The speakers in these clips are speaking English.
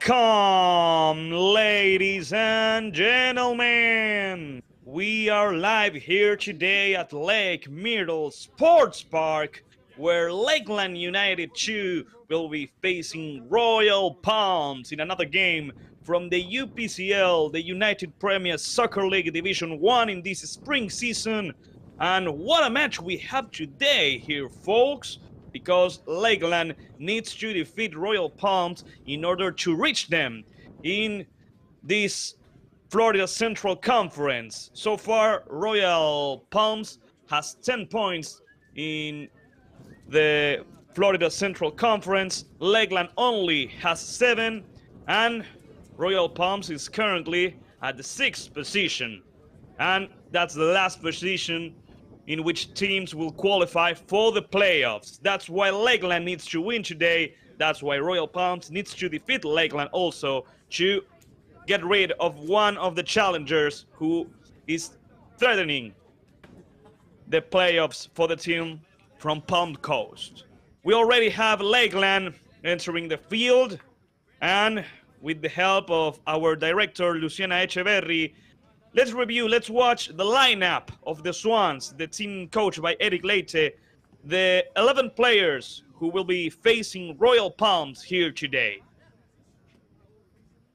Welcome, ladies and gentlemen. We are live here today at Lake Myrtle Sports Park, where Lakeland United 2 will be facing Royal Palms in another game from the UPCL, the United Premier Soccer League Division 1 in this spring season. And what a match we have today here, folks, because Lakeland needs to defeat Royal Palms in order to reach them in this Florida Central Conference. So far, Royal Palms has 10 points in the Florida Central Conference. Lakeland only has 7, and Royal Palms is currently at the 6th position. And that's the last position in which teams will qualify for the playoffs. That's why Lakeland needs to win today. That's why Royal Palms needs to defeat Lakeland also to get rid of one of the challengers who is threatening the playoffs for the team from Palm Coast. We already have Lakeland entering the field, and with the help of our director, Luciana Echeverri, let's watch the lineup of the Swans, the team coached by Eric Leite. the 11 players who will be facing Royal Palms here today.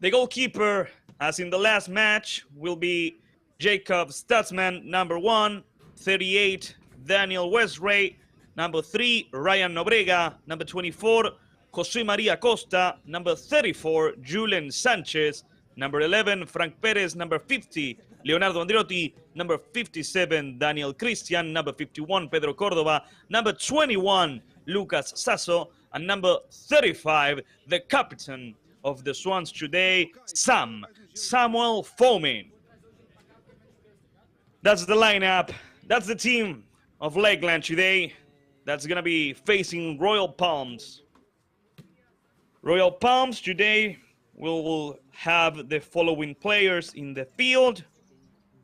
The goalkeeper, as in the last match, will be Jacob Stutzman, number 1, 38, Daniel Westray, number 3, Ryan Nobrega, number 24, José María Costa, number 34, Julen Sanchez, number 11, Frank Perez, number 50, Leonardo Andriotti, number 57, Daniel Christian, number 51, Pedro Córdoba, number 21, Lucas Sasso, and number 35, the captain of the Swans today, Samuel Fomin. That's the lineup. That's the team of Lakeland today. That's going to be facing Royal Palms. Royal Palms today will have the following players in the field.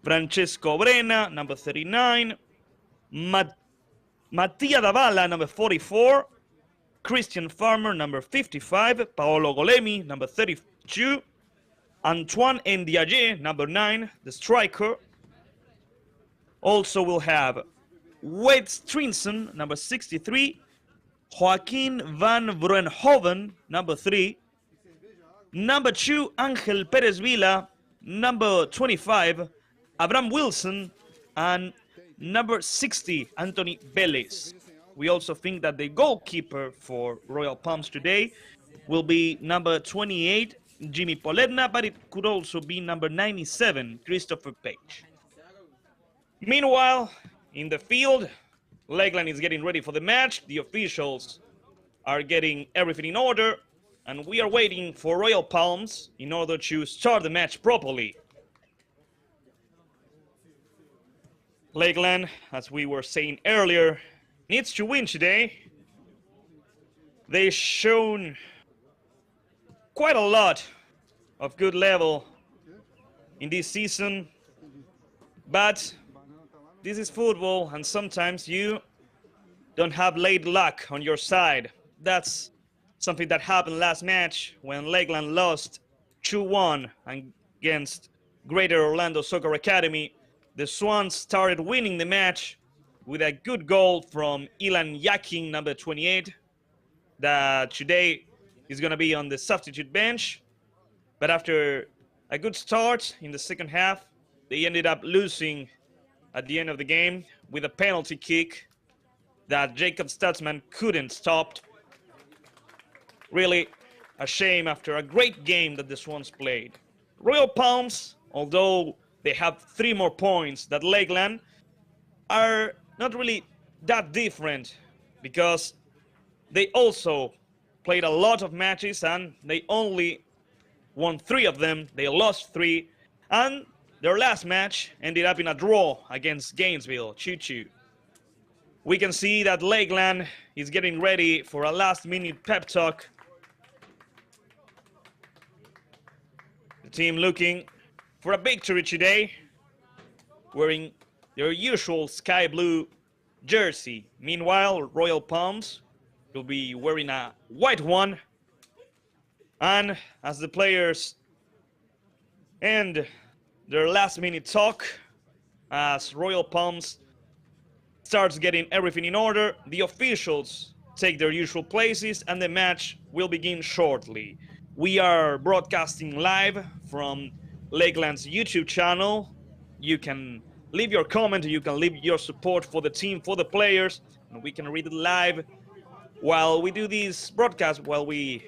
Francesco Brena, number 39. Mattia Davala, number 44. Christian Farmer, number 55. Paolo Golemi, number 32. Antoine Ndiaye, number 9, the striker. Also we'll have Wade Strinson, number 63. Joaquin van Vroenhoven, number 3. Number 2, Angel Perez Villa. Number 25, Abraham Wilson. And number 60, Anthony Vélez. We also think that the goalkeeper for Royal Palms today will be number 28, Jimmy Poledna, but it could also be number 97, Christopher Page. Meanwhile, in the field, Lakeland is getting ready for the match. The officials are getting everything in order, and we are waiting for Royal Palms in order to start the match properly. Lakeland, as we were saying earlier, needs to win today. They've shown quite a lot of good level in this season, but this is football, and sometimes you don't have late luck on your side. That's something that happened last match when Lakeland lost 2-1 against Greater Orlando Soccer Academy. The Swans started winning the match with a good goal from Ilan Yakin, number 28, that today is going to be on the substitute bench. But after a good start in the second half, they ended up losing at the end of the game with a penalty kick that Jacob Stutzman couldn't stop. Really a shame after a great game that the Swans played. Royal Palms, although they have 3 more points than Lakeland, are not really that different because they also played a lot of matches and they only won 3 of them. They lost 3, and their last match ended up in a draw against Gainesville, 2-2. We can see that Lakeland is getting ready for a last-minute pep talk. The team looking for a victory today, wearing their usual sky blue jersey. Meanwhile, Royal Palms will be wearing a white one. And as the players end their last-minute talk, as Royal Palms starts getting everything in order, the officials take their usual places and the match will begin shortly. We are broadcasting live from Lakeland's YouTube channel. You can leave your comment, you can leave your support for the team, for the players, and we can read it live while we do this broadcast, while we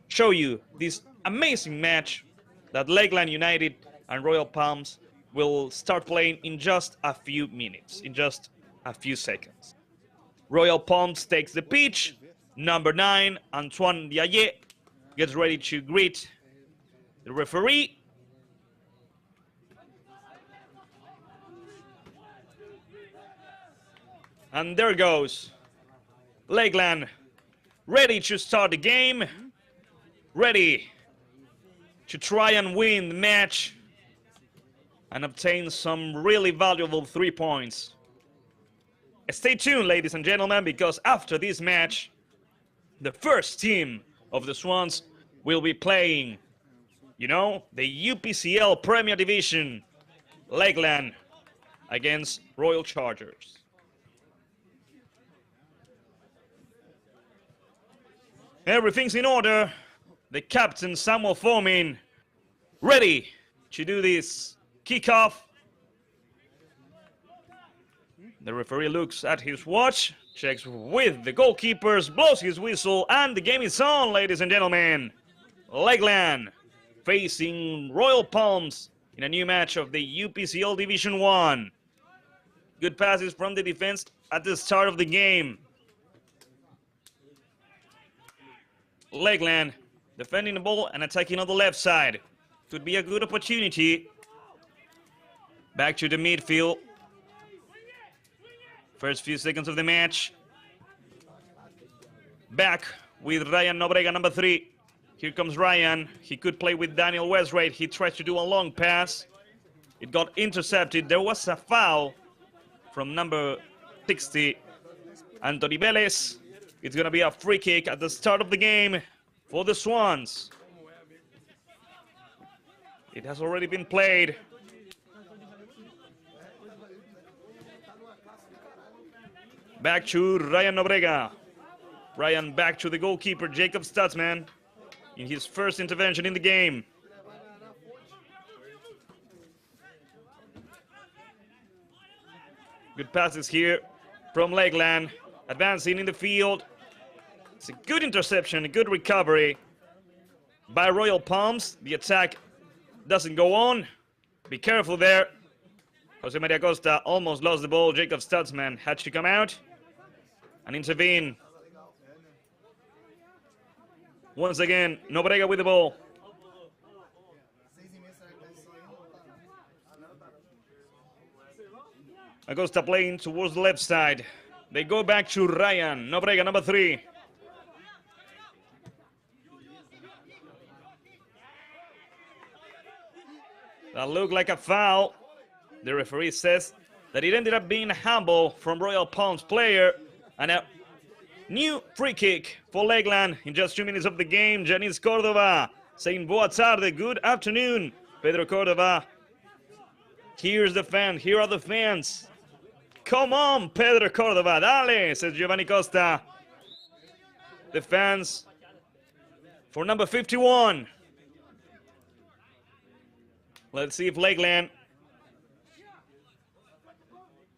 show you this amazing match that Lakeland United and Royal Palms will start playing in just a few minutes, in just a few seconds. Royal Palms takes the pitch. Number 9, Antoine Ndiaye, gets ready to greet the referee. And there goes Lakeland, ready to start the game, ready to try and win the match and obtain some really valuable 3 points. Stay tuned, ladies and gentlemen, because after this match, the first team of the Swans will be playing, you know, the UPCL Premier Division, Lakeland against Royal Chargers. Everything's in order. The captain, Samuel Fomin, ready to do this kickoff. The referee looks at his watch, checks with the goalkeepers, blows his whistle, and the game is on, ladies and gentlemen. Lakeland facing Royal Palms in a new match of the UPCL Division 1. Good passes from the defense at the start of the game. Lakeland defending the ball and attacking on the left side. Could be a good opportunity. Back to the midfield. First few seconds of the match. Back with Ryan Nobrega, number 3. Here comes Ryan. He could play with Daniel Westray. He tried to do a long pass. It got intercepted. There was a foul from number 60, Anthony Velez. It's going to be a free kick at the start of the game for the Swans. It has already been played. Back to Ryan Nobrega. Ryan back to the goalkeeper, Jacob Stutzman, in his first intervention in the game. Good passes here from Lakeland. Advancing in the field. It's a good interception, a good recovery by Royal Palms. The attack doesn't go on. Be careful there. Jose Maria Costa almost lost the ball. Jacob Stutzman had to come out and intervene. Once again, Nobrega with the ball. Acosta playing towards the left side. They go back to Ryan Nobrega, number 3. That looked like a foul. The referee says that it ended up being a handball from Royal Palms player. And a new free kick for Lakeland in just 2 minutes of the game. Janice Cordova saying boa tarde, good afternoon. Pedro Cordova. Here's the fan, here are the fans. Come on, Pedro Cordova, dale, says Giovanni Costa. The fans for number 51. Let's see if Lakeland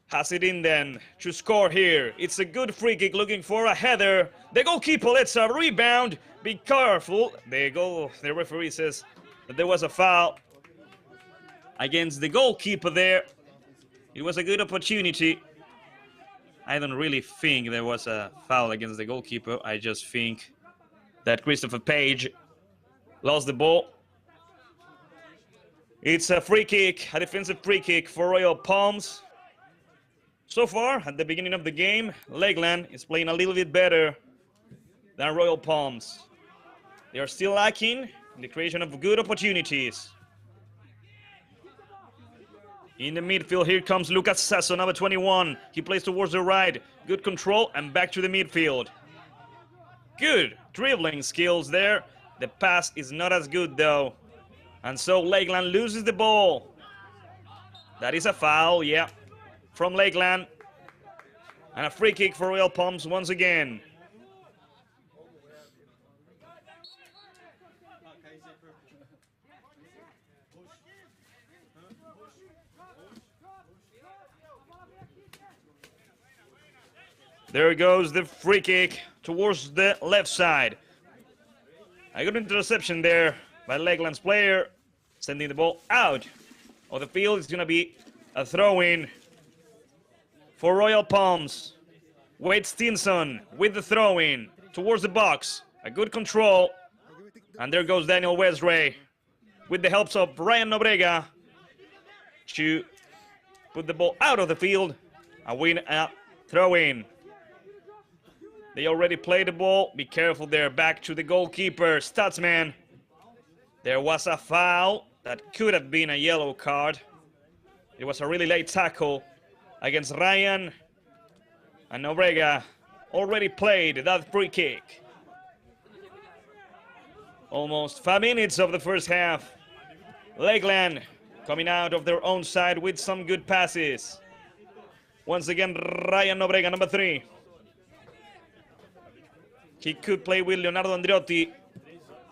has it in then to score here. It's a good free kick looking for a header. The goalkeeper lets a rebound. Be careful. The referee says that there was a foul against the goalkeeper there. It was a good opportunity. I don't really think there was a foul against the goalkeeper. I just think that Christopher Page lost the ball. It's a free kick, a defensive free kick for Royal Palms. So far, at the beginning of the game, Lakeland is playing a little bit better than Royal Palms. They are still lacking in the creation of good opportunities. In the midfield, here comes Lucas Sasso, number 21. He plays towards the right. Good control and back to the midfield. Good dribbling skills there. The pass is not as good though. And so Lakeland loses the ball. That is a foul, yeah, from Lakeland. And a free kick for Royal Palms once again. There goes the free kick towards the left side. A good interception there by Lakeland's player, sending the ball out of the field. It's going to be a throw-in for Royal Palms. Wade Stinson with the throw-in towards the box. A good control. And there goes Daniel Westray with the help of Ryan Nobrega to put the ball out of the field and win a throw-in. They already played the ball. Be careful there. Back to the goalkeeper, Stutzman. There was a foul that could have been a yellow card. It was a really late tackle against Ryan. And Nobrega already played that free kick. Almost 5 minutes of the first half. Lakeland coming out of their own side with some good passes. Once again, Ryan Nobrega, number 3. He could play with Leonardo Andriotti.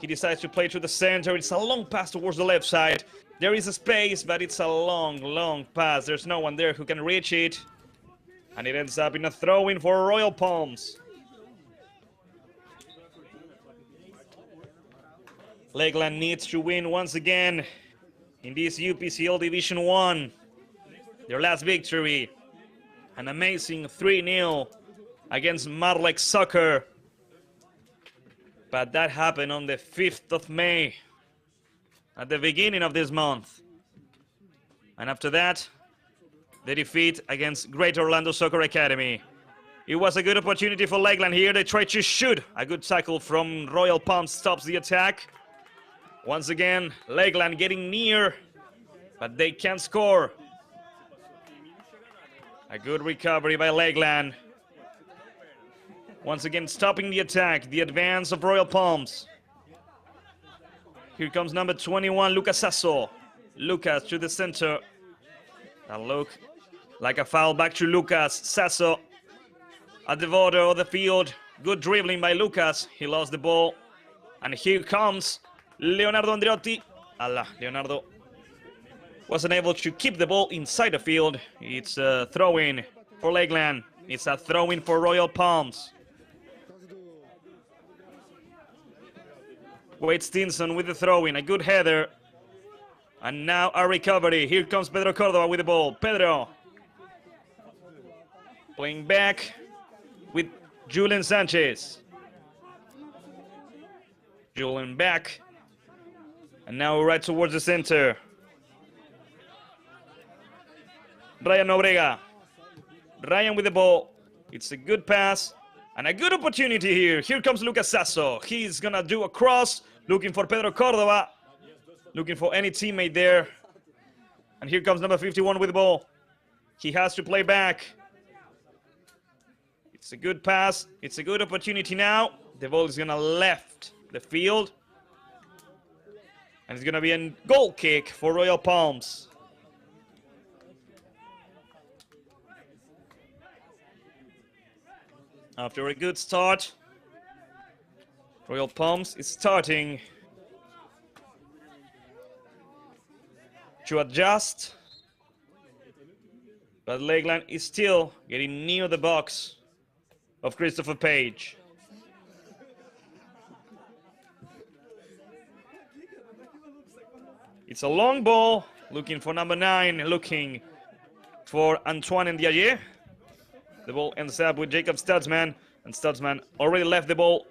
He decides to play to the center. It's a long pass towards the left side. There is a space, but it's a long pass. There's no one there who can reach it. And it ends up in a throw-in for Royal Palms. Lakeland needs to win once again in this UPCL Division 1. Their last victory. An amazing 3-0 against Marlek Soccer. But that happened on the 5th of May, at the beginning of this month. And after that, the defeat against Great Orlando Soccer Academy. It was a good opportunity for Lakeland here. They tried to shoot. A good tackle from Royal Palms stops the attack. Once again, Lakeland getting near, but they can't score. A good recovery by Lakeland. Once again, stopping the attack, the advance of Royal Palms. Here comes number 21, Lucas Sasso. Lucas to the center. That look like a foul back to Lucas. Sasso at the border of the field. Good dribbling by Lucas. He lost the ball. And here comes Leonardo Andriotti. Leonardo wasn't able to keep the ball inside the field. It's a throw-in for Lakeland. It's a throw-in for Royal Palms. Wade Stinson with the throw-in. A good header. And now a recovery. Here comes Pedro Cordova with the ball. Pedro playing back with Julian Sanchez. Julian back. And now right towards the center. Ryan Nobrega. Ryan with the ball. It's a good pass. And a good opportunity here. Here comes Lucas Sasso. He's gonna do a cross. Looking for Pedro Cordova. Looking for any teammate there. And here comes number 51 with the ball. He has to play back. It's a good pass. It's a good opportunity now. The ball is gonna left the field. And it's gonna be a goal kick for Royal Palms. After a good start, Royal Palms is starting to adjust, but Lakeland is still getting near the box of Christopher Page. It's a long ball, looking for number 9, looking for Antoine Ndiaye. The ball ends up with Jacob Stutzman, and Stutzman already left the ball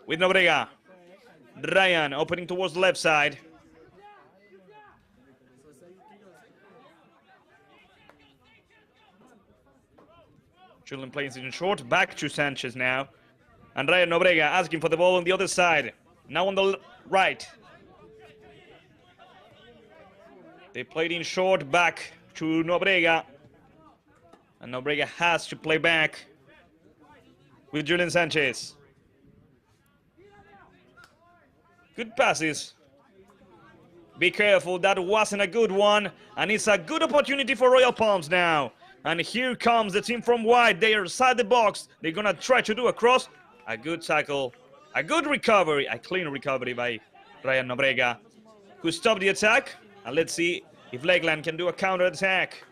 with Nobrega. Ryan opening towards the left side. Julian plays it in short, back to Sanchez now. And Ryan Nobrega asking for the ball on the other side. Now on the right. They played in short, back to Nobrega. And Nobrega has to play back with Julian Sanchez. Good passes. Be careful, that wasn't a good one. And it's a good opportunity for Royal Palms now. And here comes the team from White. They are inside the box. They're going to try to do a cross. A good tackle. A good recovery. A clean recovery by Ryan Nobrega, who stopped the attack. And let's see if Lakeland can do a counter attack.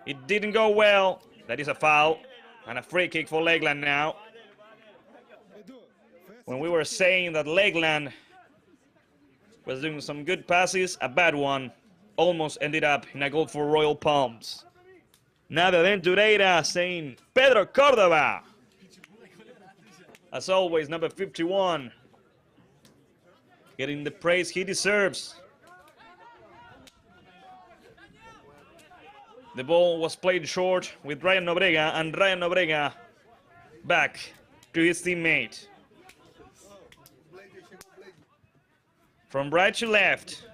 It didn't go well. That is a foul. And a free kick for Lakeland now. When we were saying that Lakeland was doing some good passes, a bad one almost ended up in a goal for Royal Palms. Nada Aventureira saying Pedro Cordova. As always, number 51. Getting the praise he deserves. The ball was played short with Ryan Nobrega, and Ryan Nobrega back to his teammate. From right to left.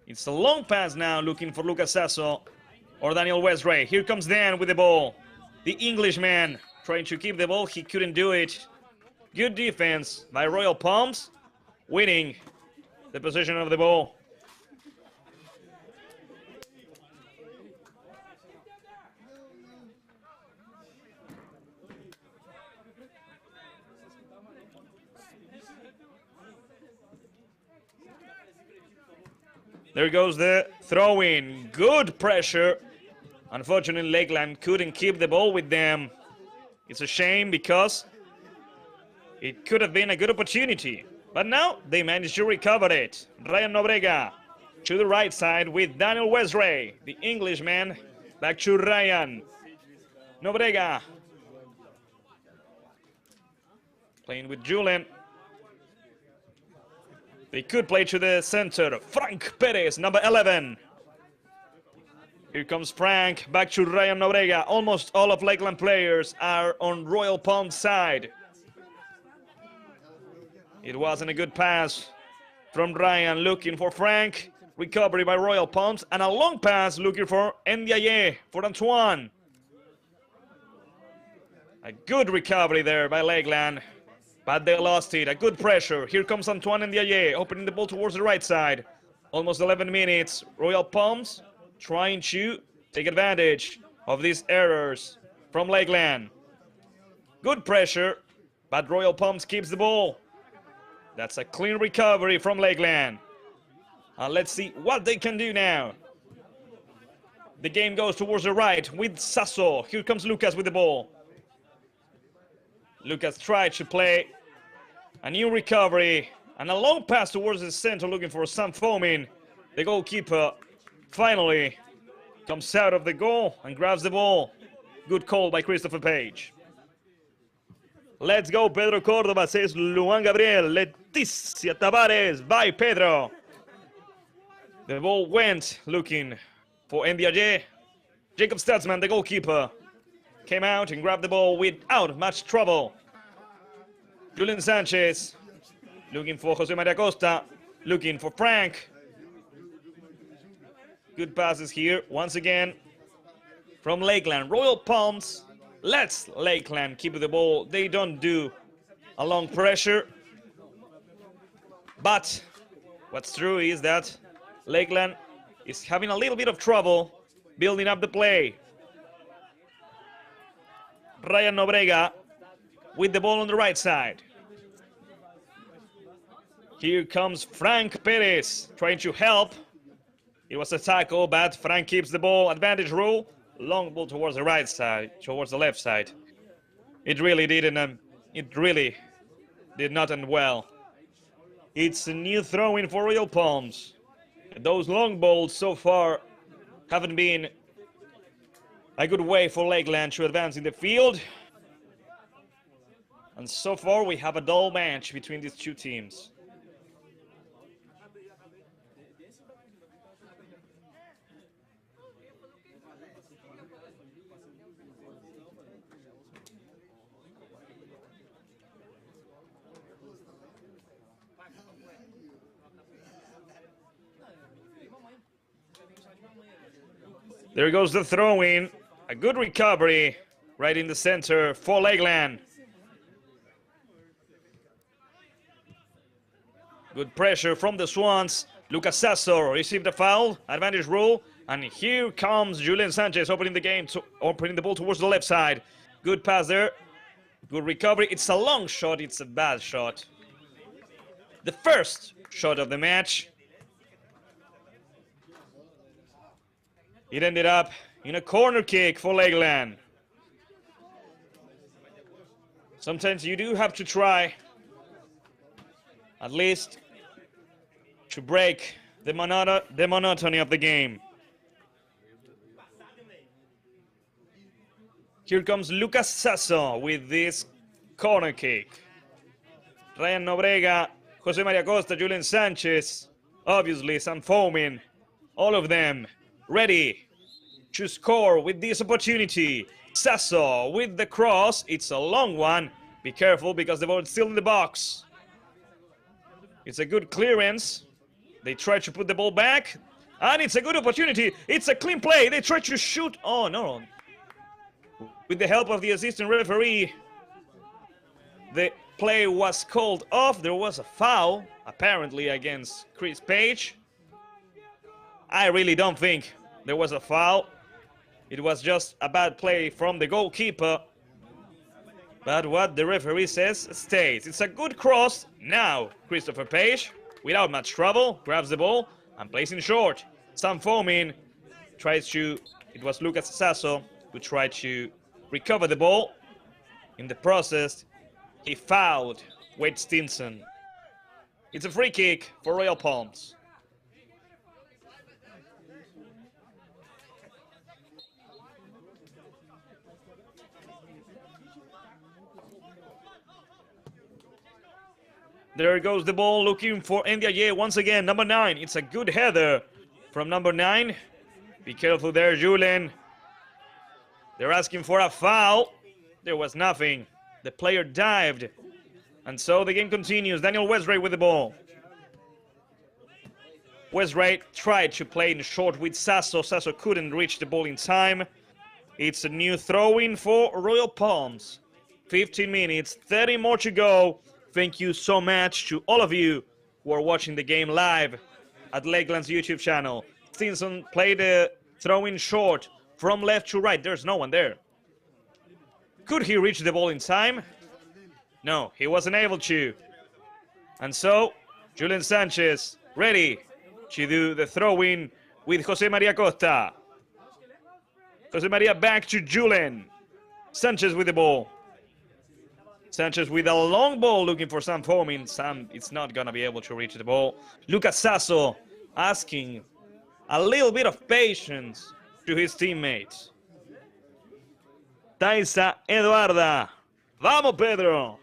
It's a long pass now, looking for Lucas Sasso or Daniel Westray. Here comes Dan with the ball. The Englishman trying to keep the ball. He couldn't do it. Good defense by Royal Palms, winning the possession of the ball. There goes the throw-in. Good pressure. Unfortunately, Lakeland couldn't keep the ball with them. It's a shame because it could have been a good opportunity. But now they managed to recover it. Ryan Nobrega to the right side with Daniel Westray, the Englishman. Back to Ryan. Nobrega. Playing with Julian. They could play to the center. Frank Perez, number 11. Here comes Frank, back to Ryan Nobrega. Almost all of Lakeland players are on Royal Palm's side. It wasn't a good pass from Ryan, looking for Frank. Recovery by Royal Palms, and a long pass looking for Ndiaye, for Antoine. A good recovery there by Lakeland, but they lost it. A good pressure. Here comes Antoine Ndiaye, opening the ball towards the right side. Almost 11 minutes. Royal Palms trying to take advantage of these errors from Lakeland. Good pressure, but Royal Palms keeps the ball. That's a clean recovery from Lakeland. Let's see what they can do now. The game goes towards the right with Sasso. Here comes Lucas with the ball. Lucas tried to play a new recovery and a long pass towards the center looking for Sam Fomin. The goalkeeper finally comes out of the goal and grabs the ball. Good call by Christopher Page. Let's go, Pedro Córdoba, says Luan Gabriel. Leticia Tavares by Pedro. The ball went looking for Ndiaye. Jacob Statsman, the goalkeeper, came out and grabbed the ball without much trouble. Julian Sanchez looking for Jose Maria Costa, looking for Frank. Good passes here once again from Lakeland. Royal Palms lets Lakeland keep the ball. They don't do a long pressure. But what's true is that Lakeland is having a little bit of trouble building up the play. Ryan Nobrega with the ball on the right side. Here comes Frank Perez trying to help. It was a tackle, but Frank keeps the ball. Advantage rule. Long ball towards the right side, towards the left side. It really didn't. It really did not end well. It's a new throw-in for Royal Palms. Those long balls so far haven't been a good way for Lakeland to advance in the field. And so far we have a dull match between these two teams. There goes the throw-in. A good recovery right in the center for Lakeland. Good pressure from the Swans. Lucas Sasso received a foul. Advantage rule. And here comes Julian Sanchez opening the game, opening the ball towards the left side. Good pass there. Good recovery. It's a long shot. It's a bad shot. The first shot of the match. It ended up in a corner kick for Lakeland. Sometimes you do have to try, at least, to break the monotony of the game. Here comes Lucas Sasso with this corner kick. Ryan Nobrega, Jose Maria Costa, Julian Sanchez, obviously Sam Fomin, all of them ready to score with this opportunity. Sasso with the cross. It's a long one. Be careful because the ball is still in the box. It's a good clearance. They try to put the ball back. And it's a good opportunity. It's a clean play. They try to shoot. Oh, no. With the help of the assistant referee, the play was called off. There was a foul, apparently, against Chris Page. I really don't think there was a foul. It was just a bad play from the goalkeeper. But what the referee says stays. It's a good cross. Now, Christopher Page, without much trouble, grabs the ball and placing short. Sam Fomin tries to, it was Lucas Sasso who tried to recover the ball. In the process, he fouled Wade Stinson. It's a free kick for Royal Palms. There goes the ball, looking for Ndiaye once again. Number 9. It's a good header from number 9. Be careful there, Julen. They're asking for a foul. There was nothing. The player dived. And so the game continues. Daniel Westray with the ball. Westray tried to play in short with Sasso. Sasso couldn't reach the ball in time. It's a new throw-in for Royal Palms. 15 minutes, 30 more to go. Thank you so much to all of you who are watching the game live at Lakeland's YouTube channel. Stinson played a throw-in short from left to right. There's no one there. Could he reach the ball in time? No, he wasn't able to. And so, Julian Sanchez ready to do the throw-in with Jose Maria Costa. Jose Maria back to Julian. Sanchez with the ball. Sanchez with a long ball looking for Sam Fomin. Sam is not going to be able to reach the ball. Lucas Sasso asking a little bit of patience to his teammates. Taisa Eduarda. Vamos, Pedro.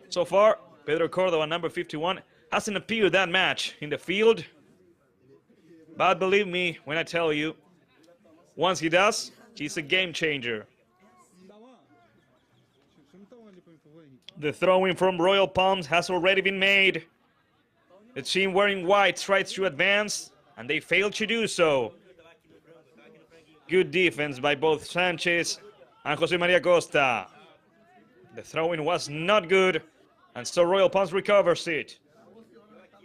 So far, Pedro Cordova, number 51, hasn't appeared that much in the field. But believe me when I tell you, once he does, he's a game changer. The throw-in from Royal Palms has already been made. The team wearing white tries to advance, and they fail to do so. Good defense by both Sanchez and Jose Maria Costa. The throw-in was not good, and so Royal Palms recovers it.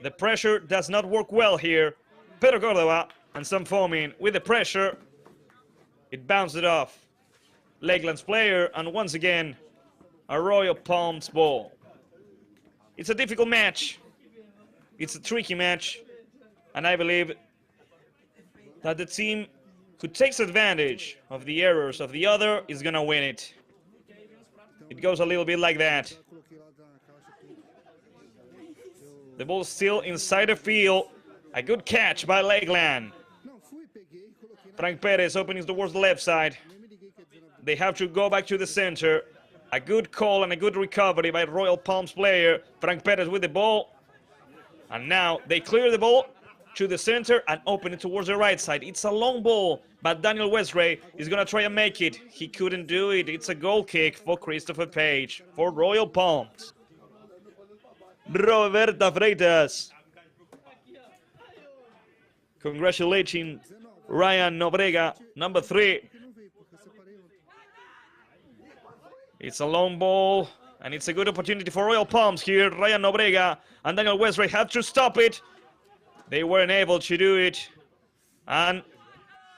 The pressure does not work well here. Pedro Cordova and Sam Fomin with the pressure. It bounced it off Lakeland's player, and once again, a Royal Palms ball. It's a difficult match. It's a tricky match. And I believe that the team who takes advantage of the errors of the other is going to win it. It goes a little bit like that. The ball's still inside the field. A good catch by Lakeland. Frank Perez opening towards the left side. They have to go back to the center. A good call and a good recovery by Royal Palms player. Frank Perez with the ball. And now they clear the ball to the center and open it towards the right side. It's a long ball, but Daniel Westray is going to try and make it. He couldn't do it. It's a goal kick for Christopher Page for Royal Palms. Roberta Freitas. Congratulating Ryan Nobrega, number 3. It's a long ball, and it's a good opportunity for Royal Palms here. Ryan Nobrega and Daniel Westray have to stop it. They weren't able to do it, and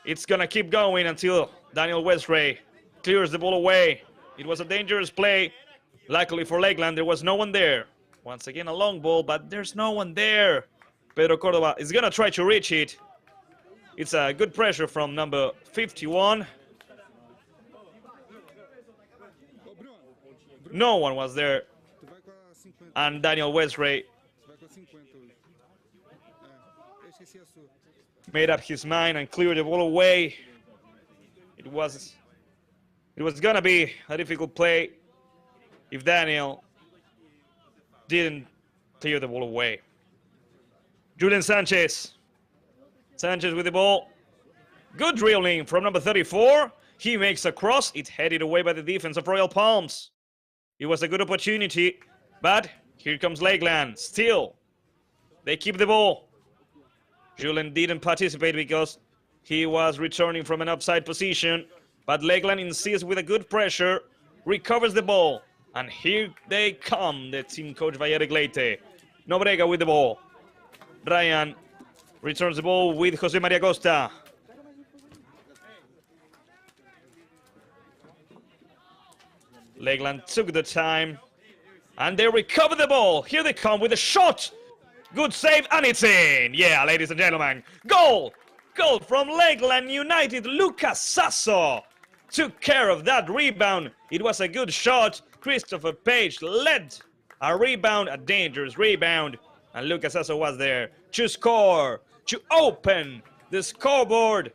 it's going to keep going until Daniel Westray clears the ball away. It was a dangerous play. Luckily for Lakeland, there was no one there. Once again, a long ball, but there's no one there. Pedro Cordova is going to try to reach it. It's a good pressure from number 51. No one was there. And Daniel Westray made up his mind and cleared the ball away. It was gonna be a difficult play if Daniel didn't clear the ball away. Julian Sanchez. Sanchez with the ball. Good dribbling from number 34. He makes a cross. It's headed away by the defense of Royal Palms. It was a good opportunity, but here comes Lakeland. Still, they keep the ball. Julian didn't participate because he was returning from an offside position, but Lakeland insists with a good pressure, recovers the ball, and here they come, the team coach by Eric Leite. Nobrega with the ball. Ryan returns the ball with Jose Maria Costa. Lakeland took the time, and they recover the ball. Here they come with a shot. Good save, and it's in! Yeah, ladies and gentlemen, goal! Goal from Lakeland United, Lucas Sasso took care of that rebound. It was a good shot. Christopher Page led a rebound, a dangerous rebound, and Lucas Sasso was there to score, to open the scoreboard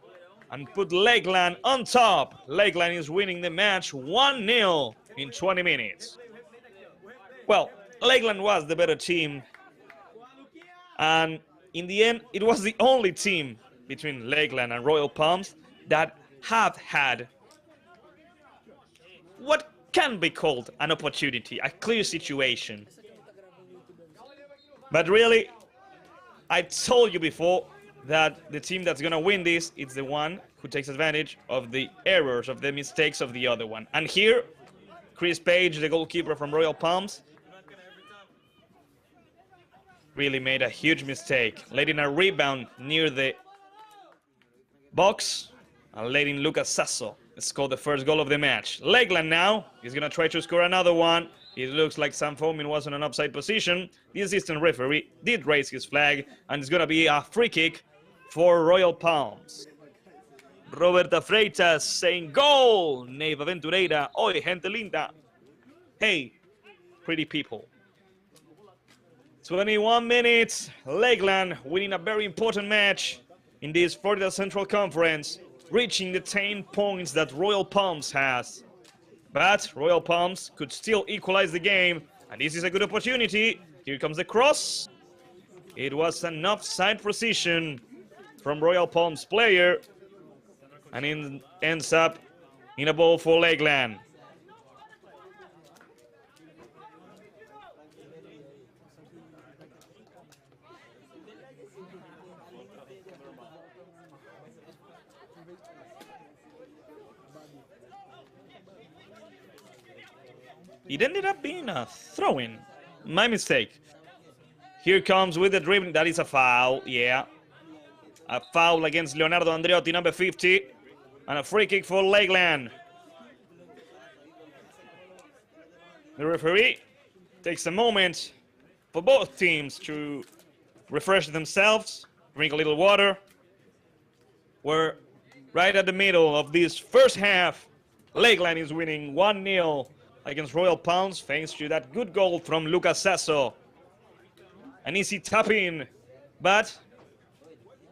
and put Lakeland on top. Lakeland is winning the match 1-0 in 20 minutes. Well, Lakeland was the better team, and in the end, it was the only team between Lakeland and Royal Palms that have had what can be called an opportunity, a clear situation. But really, I told you before that the team that's gonna win this is the one who takes advantage of the errors, of the mistakes of the other one. And here, Chris Page, the goalkeeper from Royal Palms, really made a huge mistake, letting a rebound near the box and letting Lucas Sasso score the first goal of the match. Lakeland now is gonna try to score another one. It looks like Sam Fomin was in an offside position. The assistant referee did raise his flag, and it's gonna be a free kick for Royal Palms. Roberta Freitas saying goal. Neiva Aventureira, oi gente linda. Hey, pretty people. 21 minutes, Lakeland winning a very important match in this Florida Central Conference, reaching the 10 points that Royal Palms has. But Royal Palms could still equalize the game, and this is a good opportunity. Here comes the cross. It was an offside precision from Royal Palms player, and it ends up in a ball for Lakeland. It ended up being a throw-in. My mistake. Here comes with the dribbling. That is a foul, yeah. A foul against Leonardo Andreotti, number 50. And a free kick for Lakeland. The referee takes a moment for both teams to refresh themselves, drink a little water. We're right at the middle of this first half. Lakeland is winning 1-0 against Royal Palms thanks to that good goal from Lucas Sasso. An easy tap-in, but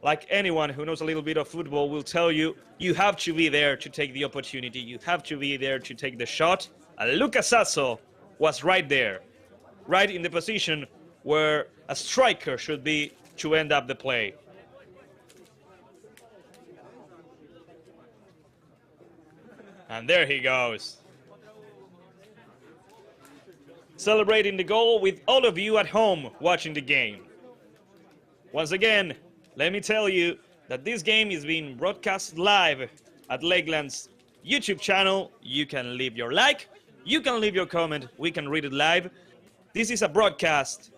like anyone who knows a little bit of football will tell you, you have to be there to take the opportunity. You have to be there to take the shot. And Lucas Sasso was right there, right in the position where a striker should be to end up the play. And there he goes, celebrating the goal with all of you at home watching the game. Once again, let me tell you that this game is being broadcast live at Lakeland's YouTube channel. You can leave your like, you can leave your comment, we can read it live. This is a broadcast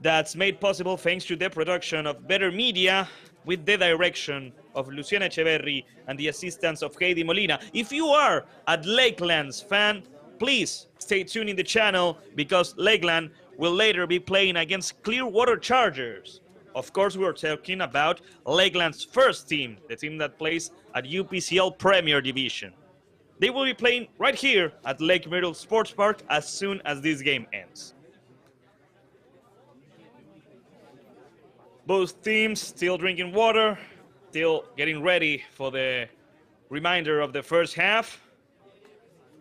that's made possible thanks to the production of Better Media with the direction of Luciana Echeverri and the assistance of Heidi Molina. If you are a Lakeland's fan, please stay tuned in the channel because Lakeland will later be playing against Clearwater Chargers. Of course, we're talking about Lakeland's first team, the team that plays at UPCL Premier Division. They will be playing right here at Lake Myrtle Sports Park as soon as this game ends. Both teams still drinking water, still getting ready for the remainder of the first half.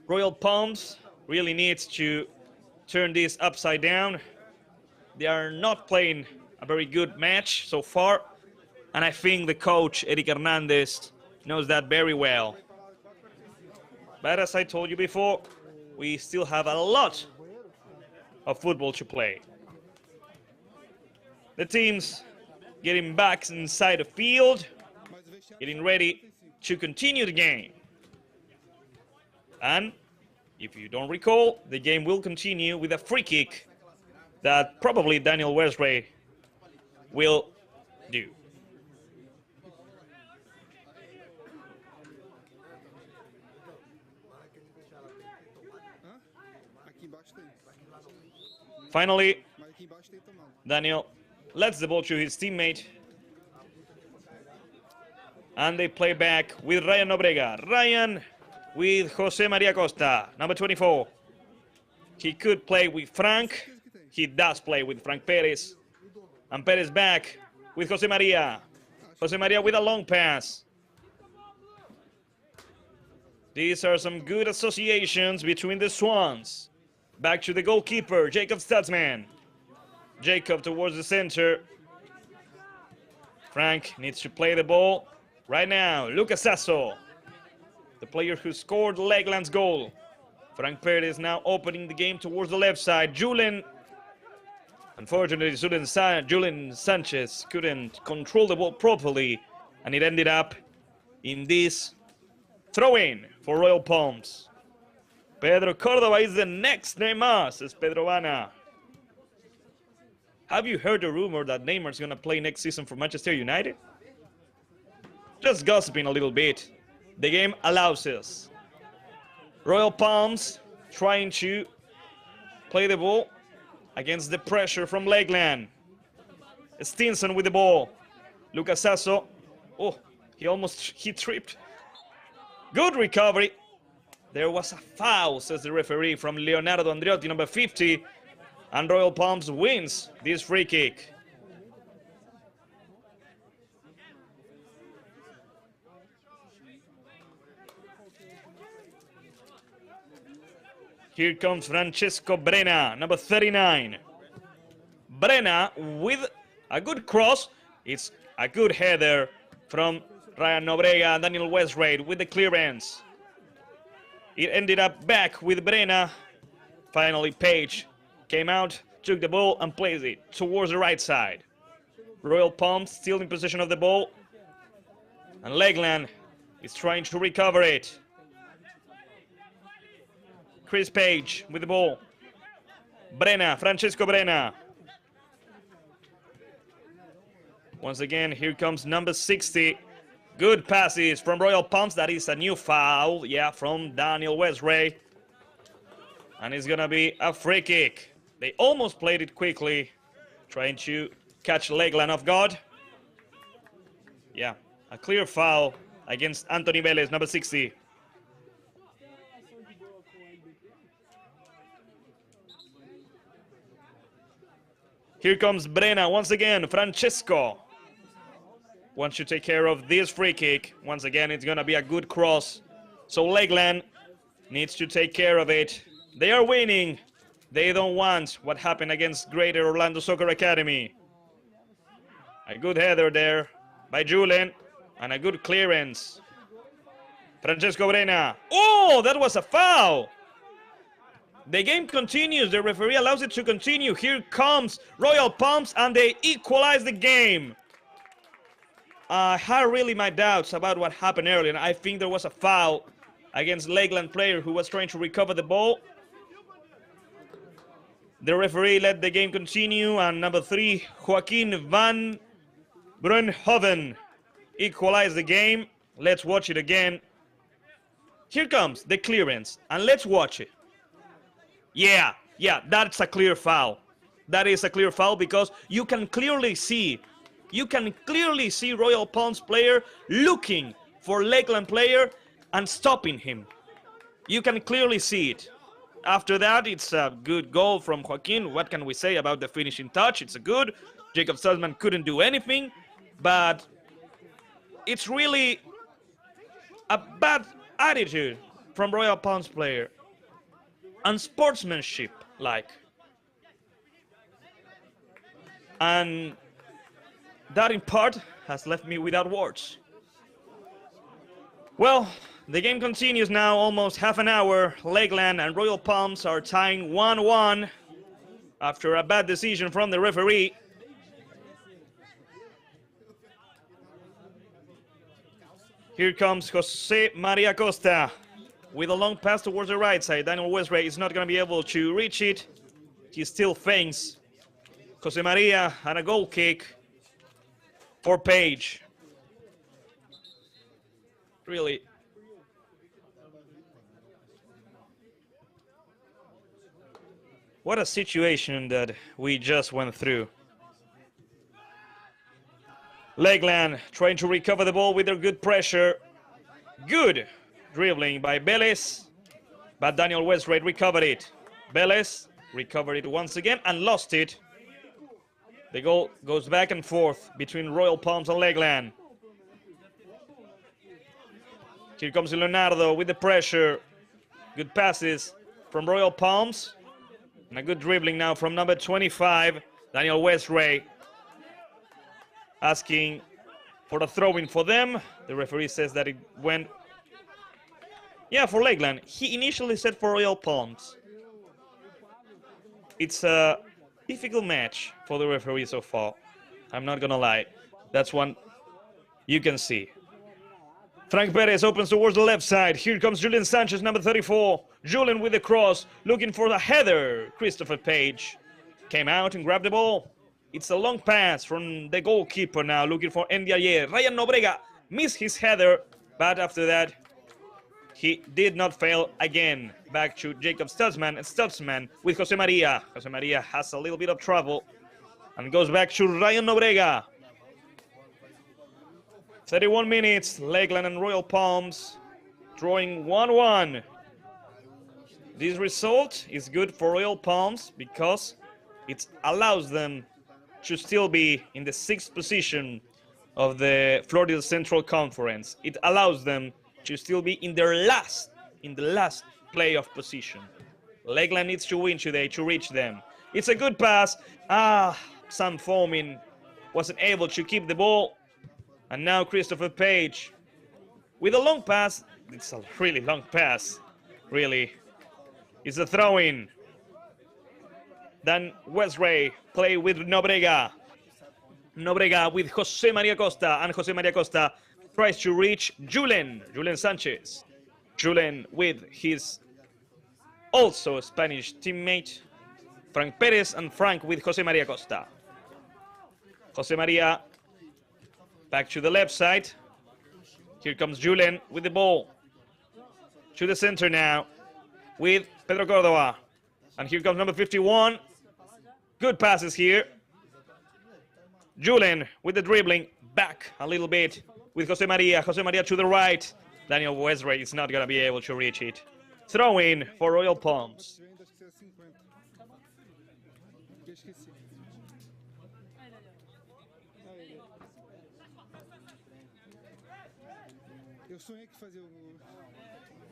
Royal Palms really needs to turn this upside down. They are not playing a very good match so far, and I think the coach, Eric Hernandez, knows that very well. But as I told you before, we still have a lot of football to play. The teams getting back inside the field, getting ready to continue the game. And if you don't recall, the game will continue with a free kick that probably Daniel Westray will do. Finally, Daniel Lets the ball to his teammate. And they play back with Ryan Nobrega. Ryan with Jose Maria Costa, number 24. He could play with Frank. He does play with Frank Perez. And Perez back with Jose Maria. Jose Maria with a long pass. These are some good associations between the Swans. Back to the goalkeeper, Jacob Stutzman. Jacob towards the center. Frank needs to play the ball. Right now, Lucas Sasso, the player who scored Lakeland's goal. Frank Perez now opening the game towards the left side. Julian, unfortunately, Julian Sanchez couldn't control the ball properly, and it ended up in this throw-in for Royal Palms. Pedro Cordova is the next Neymar, says Pedro Vana. Have you heard the rumor that Neymar's going to play next season for Manchester United? Just gossiping a little bit. The game allows us. Royal Palms trying to play the ball against the pressure from Lakeland. Stinson with the ball. Lucas Sasso. Oh, he tripped. Good recovery. There was a foul, says the referee, from Leonardo Andreotti, number 50. And Royal Palms wins this free kick. Here comes Francesco Brenna, number 39. Brenna with a good cross. It's a good header from Ryan Nobrega and Daniel Westray with the clearance. It ended up back with Brenna. Finally, Page came out, took the ball and plays it towards the right side. Royal Palms still in possession of the ball. And Lakeland is trying to recover it. Chris Page with the ball. Brenna, Francesco Brenna. Once again, here comes number 60. Good passes from Royal Palms. That is a new foul, yeah, from Daniel Westray. And it's gonna be a free kick. They almost played it quickly, trying to catch Lakeland off guard. Yeah, a clear foul against Anthony Velez, number 60. Here comes Brenna once again. Francesco wants to take care of this free kick. Once again, it's going to be a good cross. So Lakeland needs to take care of it. They are winning. They don't want what happened against Greater Orlando Soccer Academy. A good header there by Julian and a good clearance. Francesco Brenna. Oh, that was a foul. The game continues. The referee allows it to continue. Here comes Royal Palms and they equalize the game. I had really my doubts about what happened earlier. I think there was a foul against Lakeland player who was trying to recover the ball. The referee let the game continue and number 3, Joaquin van Brunhoven equalized the game. Let's watch it again. Here comes the clearance and let's watch it. Yeah, that's a clear foul. That is a clear foul because you can clearly see Royal Palms player looking for Lakeland player and stopping him. You can clearly see it. After that, it's a good goal from Joaquin. What can we say about the finishing touch? It's a good. Jacob Sussman couldn't do anything, but it's really a bad attitude from Royal Palms player. Unsportsmanship like. And that in part has left me without words. Well, the game continues now, almost half an hour. Lakeland and Royal Palms are tying 1-1 after a bad decision from the referee. Here comes Jose Maria Costa with a long pass towards the right side. Daniel Westray is not going to be able to reach it. He still feints. Jose Maria and a goal kick for Page. Really. What a situation that we just went through. Lakeland trying to recover the ball with their good pressure. Good dribbling by Vélez, but Daniel Westray recovered it. Vélez recovered it once again and lost it. The goal goes back and forth between Royal Palms and Lakeland. Here comes Leonardo with the pressure. Good passes from Royal Palms. And a good dribbling now from number 25, Daniel Westray. Asking for a throw-in for them. The referee says that it went... Yeah, for Lakeland. He initially said for Royal Palms. It's a difficult match for the referee so far. I'm not gonna lie. That's one you can see. Frank Perez opens towards the left side. Here comes Julian Sanchez, number 34. Julian with the cross, looking for the header. Christopher Page came out and grabbed the ball. It's a long pass from the goalkeeper now, looking for Ndiaye. Ryan Nobrega missed his header, but after that, he did not fail again. Back to Jacob Stutzman, and Stutzman with Jose Maria. Jose Maria has a little bit of trouble and goes back to Ryan Nobrega. 31 minutes, Lakeland and Royal Palms drawing 1-1. This result is good for Royal Palms because it allows them to still be in the 6th position of the Florida Central Conference. It allows them to still be in the last playoff position. Lakeland needs to win today to reach them. It's a good pass. Sam Fomin wasn't able to keep the ball. And now Christopher Page with a long pass. It's a really long pass, really. It's a throw-in. Then Westray play with Nobrega. Nobrega with Jose Maria Costa, and Jose Maria Costa tries to reach Julen Sanchez. Julen with his also Spanish teammate Frank Perez, and Frank with Jose Maria Costa. Jose Maria back to the left side. Here comes Julen with the ball. To the center now with Pedro Cordova. And here comes number 51. Good passes here. Julen with the dribbling. Back a little bit with Jose Maria. Jose Maria to the right. Daniel Westray is not going to be able to reach it. Throw in for Royal Palms.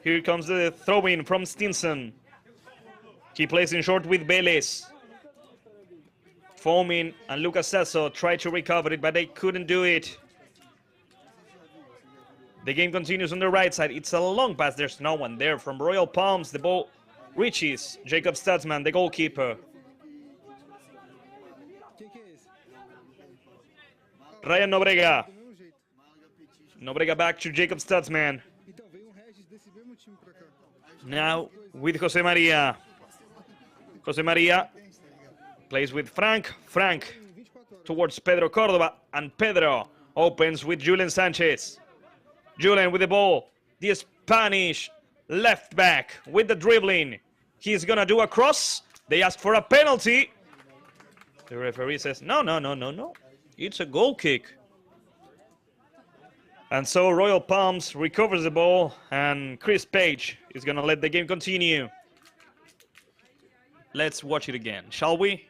Here comes the throw-in from Stinson. He plays in short with Vélez. Fomin and Lucas Sasso tried to recover it, but they couldn't do it. The game continues on the right side. It's a long pass. There's no one there from Royal Palms. The ball reaches Jacob Stutzman, the goalkeeper. Ryan Nobrega. Nobrega back to Jacob Stutzman. Now with Jose Maria. Jose Maria plays with Frank. Frank towards Pedro Cordova. And Pedro opens with Julian Sanchez. Julian with the ball. The Spanish left back with the dribbling. He's going to do a cross. They ask for a penalty. The referee says, no. It's a goal kick. And so Royal Palms recovers the ball, and Chris Page is going to let the game continue. Let's watch it again, shall we?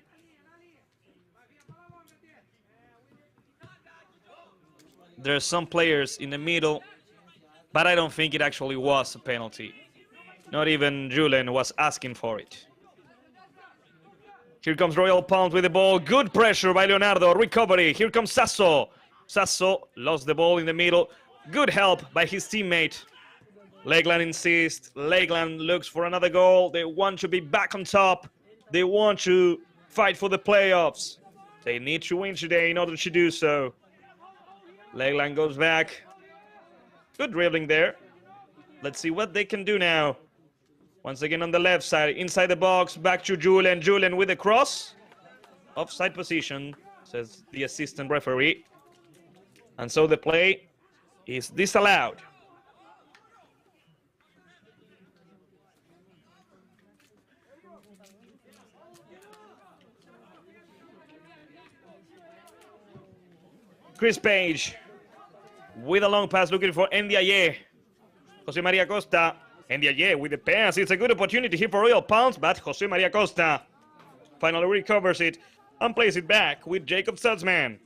There's some players in the middle, but I don't think it actually was a penalty. Not even Julen was asking for it. Here comes Royal Palms with the ball. Good pressure by Leonardo. Recovery. Here comes Sasso. Sasso lost the ball in the middle. Good help by his teammate. Lakeland insists. Lakeland looks for another goal. They want to be back on top. They want to fight for the playoffs. They need to win today in order to do so. Lakeland goes back. Good dribbling there. Let's see what they can do now. Once again on the left side, inside the box, back to Julen. Julen with the cross. Offside position, says the assistant referee. And so the play is disallowed. Chris Page with a long pass looking for Ndiaye. Jose Maria Costa. Ndiaye with the pass. It's a good opportunity here for Royal Palms, but Jose Maria Costa finally recovers it and plays it back with Jacob Stutzman.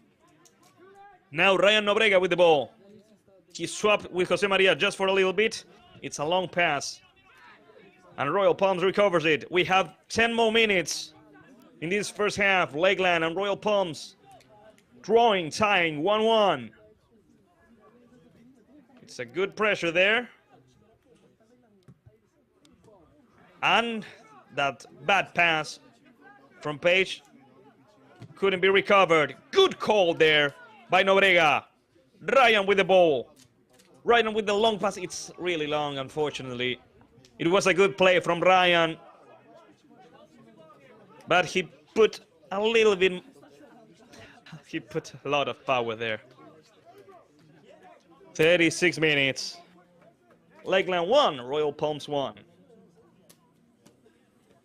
Now Ryan Nobrega with the ball. He swapped with Jose Maria just for a little bit. It's a long pass. And Royal Palms recovers it. We have 10 more minutes in this first half. Lakeland and Royal Palms drawing, tying 1-1. It's a good pressure there. And that bad pass from Page couldn't be recovered. Good call there by Nobrega. Ryan with the ball. Ryan with the long pass. It's really long, unfortunately. It was a good play from Ryan, but he put a lot of power there. 36 minutes. Lakeland 1, Royal Palms 1.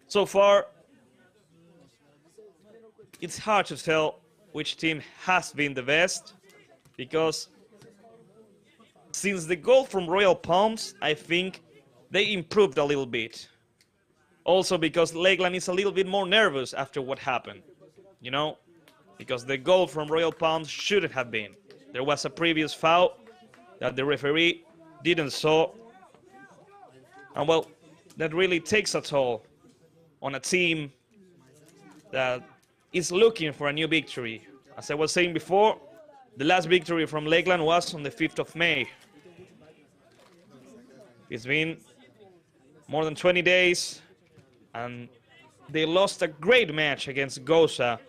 So far, it's hard to tell which team has been the best, because since the goal from Royal Palms, I think they improved a little bit. Also because Lakeland is a little bit more nervous after what happened, you know, because the goal from Royal Palms shouldn't have been. There was a previous foul that the referee didn't saw, and well, that really takes a toll on a team that is looking for a new victory. As I was saying before, the last victory from Lakeland was on the 5th of May. It's been more than 20 days, and they lost a great match against Goza.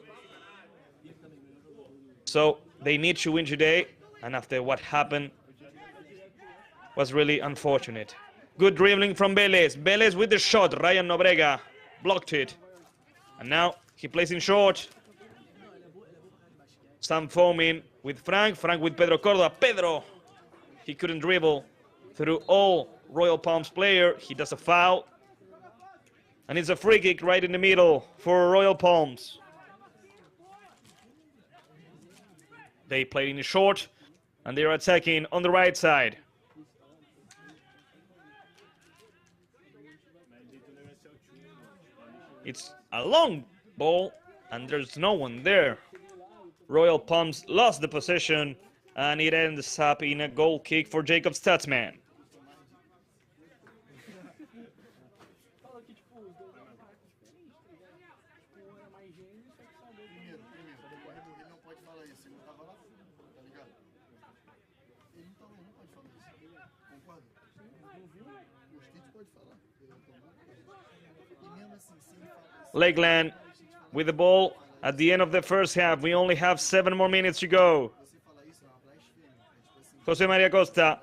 So they need to win today, and after what happened was really unfortunate. Good dribbling from Vélez. Vélez with the shot. Ryan Nobrega blocked it. And now he plays in short. Sam foaming with Frank. Frank with Pedro Córdoba. Pedro, he couldn't dribble through all Royal Palms player. He does a foul. And it's a free kick right in the middle for Royal Palms. They played in the short, and they are attacking on the right side. It's a long ball, and there's no one there. Royal Palms lost the possession, and it ends up in a goal kick for Jacob Stutzman. Lakeland with the ball at the end of the first half. We only have 7 more minutes to go. Jose Maria Costa.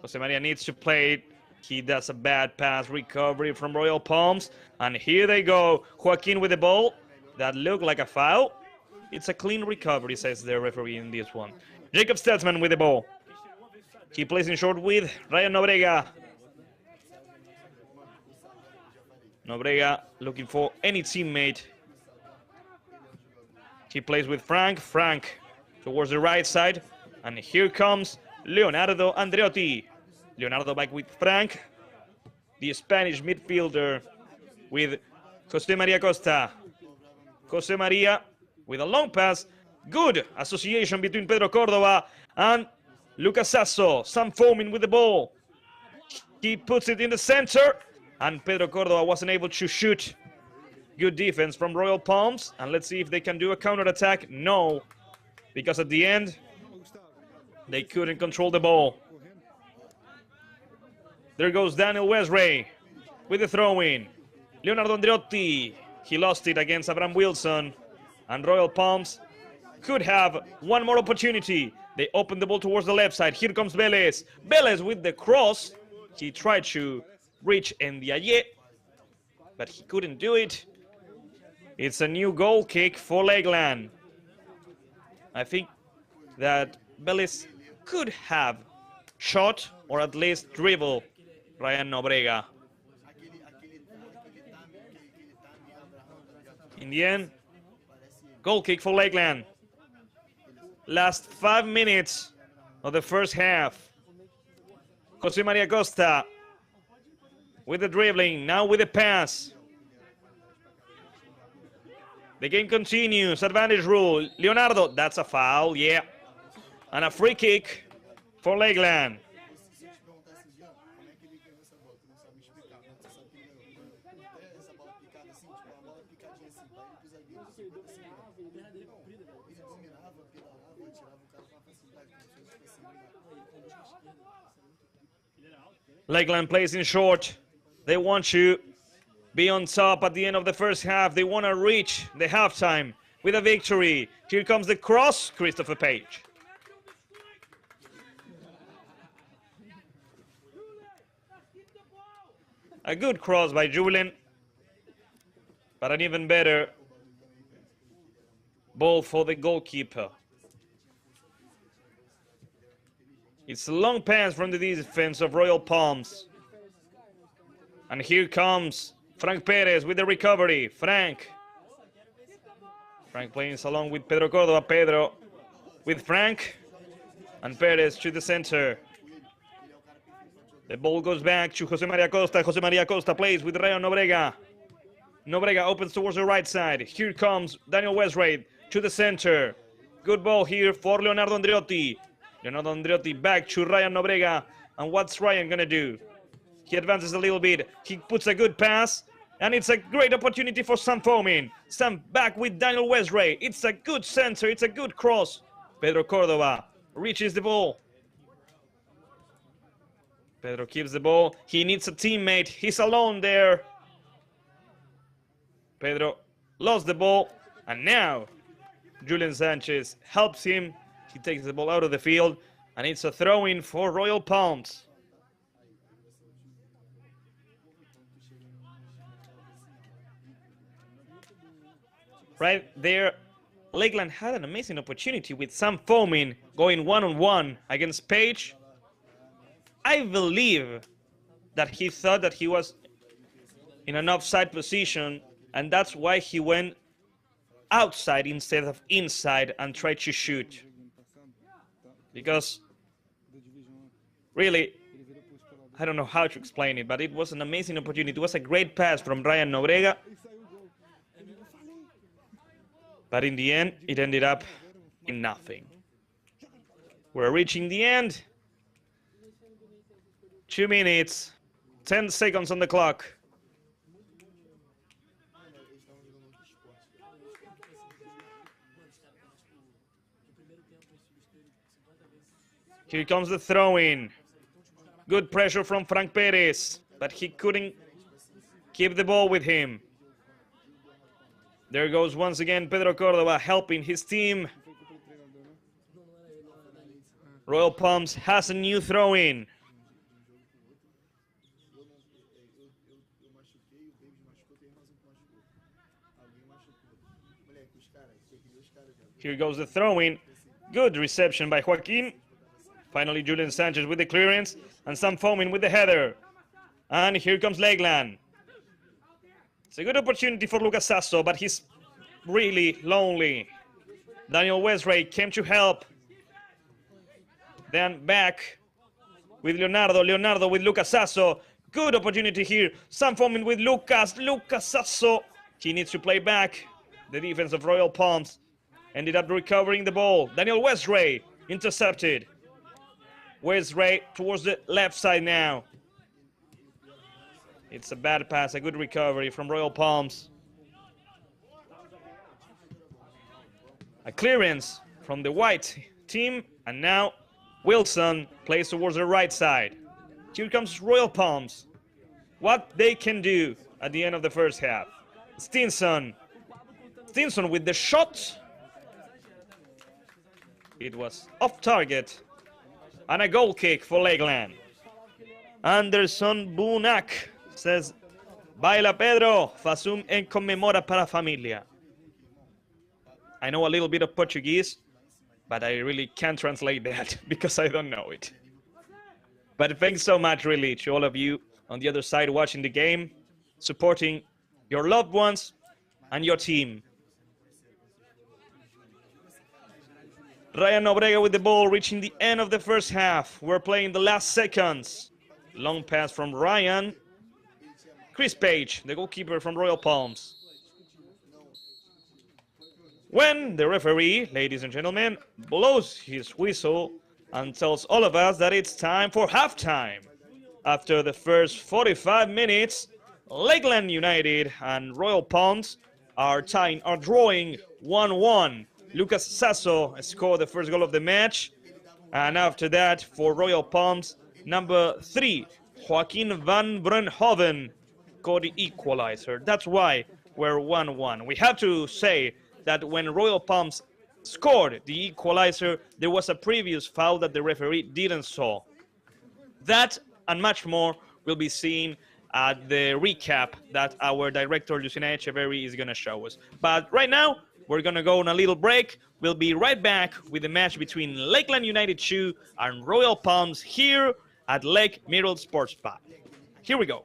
Jose Maria needs to play it. He does a bad pass recovery from Royal Palms. And here they go. Joaquin with the ball. That looked like a foul. It's a clean recovery, says the referee in this one. Jacob Stutzman with the ball. He plays in short with Ryan Nobrega. Nobrega looking for any teammate. He plays with Frank. Frank towards the right side. And here comes Leonardo Andreotti. Leonardo back with Frank. The Spanish midfielder with Jose Maria Costa. Jose Maria with a long pass. Good association between Pedro Córdoba and Lucas Sasso. Sam foaming with the ball. He puts it in the center. And Pedro Córdoba wasn't able to shoot. Good defense from Royal Palms. And let's see if they can do a counter-attack. No, because at the end, they couldn't control the ball. There goes Daniel Westray with the throw-in. Leonardo Andreotti. He lost it against Abraham Wilson. And Royal Palms could have one more opportunity. They open the ball towards the left side. Here comes Vélez. Vélez with the cross. He tried to reach Ndiaye, but he couldn't do it. It's a new goal kick for Lakeland. I think that Vélez could have shot or at least dribble Ryan Nobrega. In the end, Goal kick for Lakeland. Last 5 minutes of the first half. Jose Maria Costa with the dribbling, now with the pass. The game continues, advantage rule. Leonardo, that's a foul, yeah. And a free kick for Lakeland. Lakeland plays in short. They want to be on top at the end of the first half. They want to reach the halftime with a victory. Here comes the cross, Christopher Page. A good cross by Julian, but an even better ball for the goalkeeper. It's a long pass from the defense of Royal Palms. And here comes Frank Perez with the recovery. Frank playing along with Pedro Córdoba. Pedro with Frank. And Perez to the center. The ball goes back to Jose Maria Costa. Jose Maria Costa plays with Ryan Nobrega. Nobrega opens towards the right side. Here comes Daniel Westray to the center. Good ball here for Leonardo Andreotti. Leonardo Andreotti back to Ryan Nobrega. And what's Ryan going to do? He advances a little bit. He puts a good pass. And it's a great opportunity for Sam Fomin. Sam back with Daniel Westray. It's a good center. It's a good cross. Pedro Córdoba reaches the ball. Pedro keeps the ball. He needs a teammate. He's alone there. Pedro lost the ball. And now Julian Sanchez helps him. He takes the ball out of the field. And it's a throw-in for Royal Palms. Right there, Lakeland had an amazing opportunity with Sam Fomin going one-on-one against Page. I believe that he thought that he was in an offside position, and that's why he went outside instead of inside and tried to shoot. Because, really, I don't know how to explain it, but it was an amazing opportunity. It was a great pass from Ryan Nobrega. But in the end, it ended up in nothing. We're reaching the end. 2 minutes, 10 seconds on the clock. Here comes the throw-in. Good pressure from Frank Perez, but he couldn't keep the ball with him. There goes once again Pedro Córdoba helping his team. Royal Palms has a new throw-in. Here goes the throw-in. Good reception by Joaquin. Finally Julian Sanchez with the clearance. And Sam Fomin with the header. And here comes Lakeland. It's a good opportunity for Lucas Sasso, but he's really lonely. Daniel Westray came to help. Then back with Leonardo. Leonardo with Lucas Sasso. Good opportunity here. Sam Fomin with Lucas. Lucas Sasso. He needs to play back. The defense of Royal Palms ended up recovering the ball. Daniel Westray intercepted. Westray towards the left side now. It's a bad pass, a good recovery from Royal Palms. A clearance from the white team, and now Wilson plays towards the right side. Here comes Royal Palms. What they can do at the end of the first half. Stinson with the shot. It was off target. And a goal kick for Lakeland. Anderson Bunak says, "Baila Pedro, faz en conmemora para familia." I know a little bit of Portuguese, but I really can't translate that because I don't know it. But thanks so much, really, to all of you on the other side watching the game, supporting your loved ones and your team. Ryan Obrega with the ball, reaching the end of the first half. We're playing the last seconds. Long pass from Ryan. Chris Page, the goalkeeper from Royal Palms. When the referee, ladies and gentlemen, blows his whistle and tells all of us that it's time for halftime. After the first 45 minutes, Lakeland United and Royal Palms are drawing 1-1. Lucas Sasso scored the first goal of the match. And after that, for Royal Palms, number 3, Joaquin van Brunhoven scored the equalizer. That's why we're 1-1. We have to say that when Royal Palms scored the equalizer, there was a previous foul that the referee didn't saw. That and much more will be seen at the recap that our director Lucina Echeverry is going to show us. But right now, we're going to go on a little break. We'll be right back with the match between Lakeland United 2 and Royal Palms here at Lake Myrtle Sports Park. Here we go.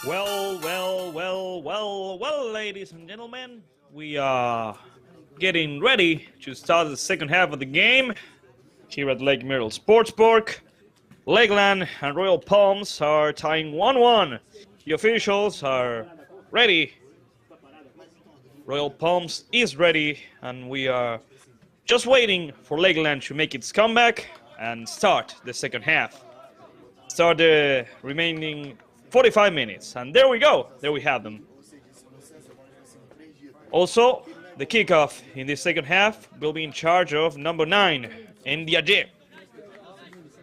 Well, ladies and gentlemen, we are getting ready to start the second half of the game here at Lake Myrtle Sports Park. Lakeland and Royal Palms are tying 1-1. The officials are ready. Royal Palms is ready, and we are just waiting for Lakeland to make its comeback and start the second half. Start the remaining 45 minutes, and there we go. There we have them. Also, the kickoff in the second half will be in charge of number 9, Ndiaye.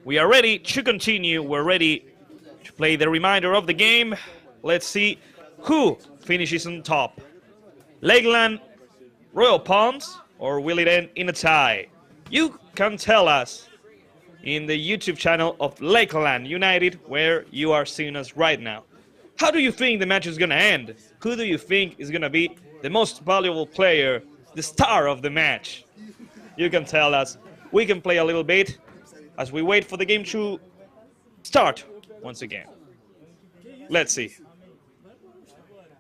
We are ready to continue. We're ready to play the remainder of the game. Let's see who finishes on top. Lakeland, Royal Palms, or will it end in a tie? You can tell us in the YouTube channel of Lakeland United, where you are seeing us right now. How do you think the match is going to end? Who do you think is going to be the most valuable player, the star of the match? You can tell us. We can play a little bit as we wait for the game to start once again. Let's see.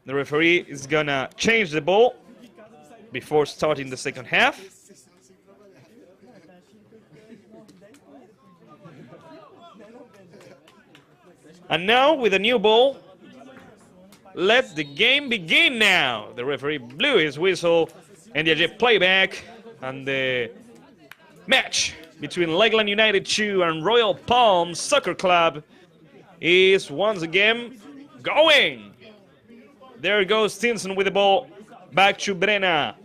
The referee is going to change the ball before starting the second half. And now, with a new ball, let the game begin now. The referee blew his whistle, and the playback, and the match between Lakeland United 2 and Royal Palms Soccer Club is once again going. There goes Stinson with the ball. Back to Brena.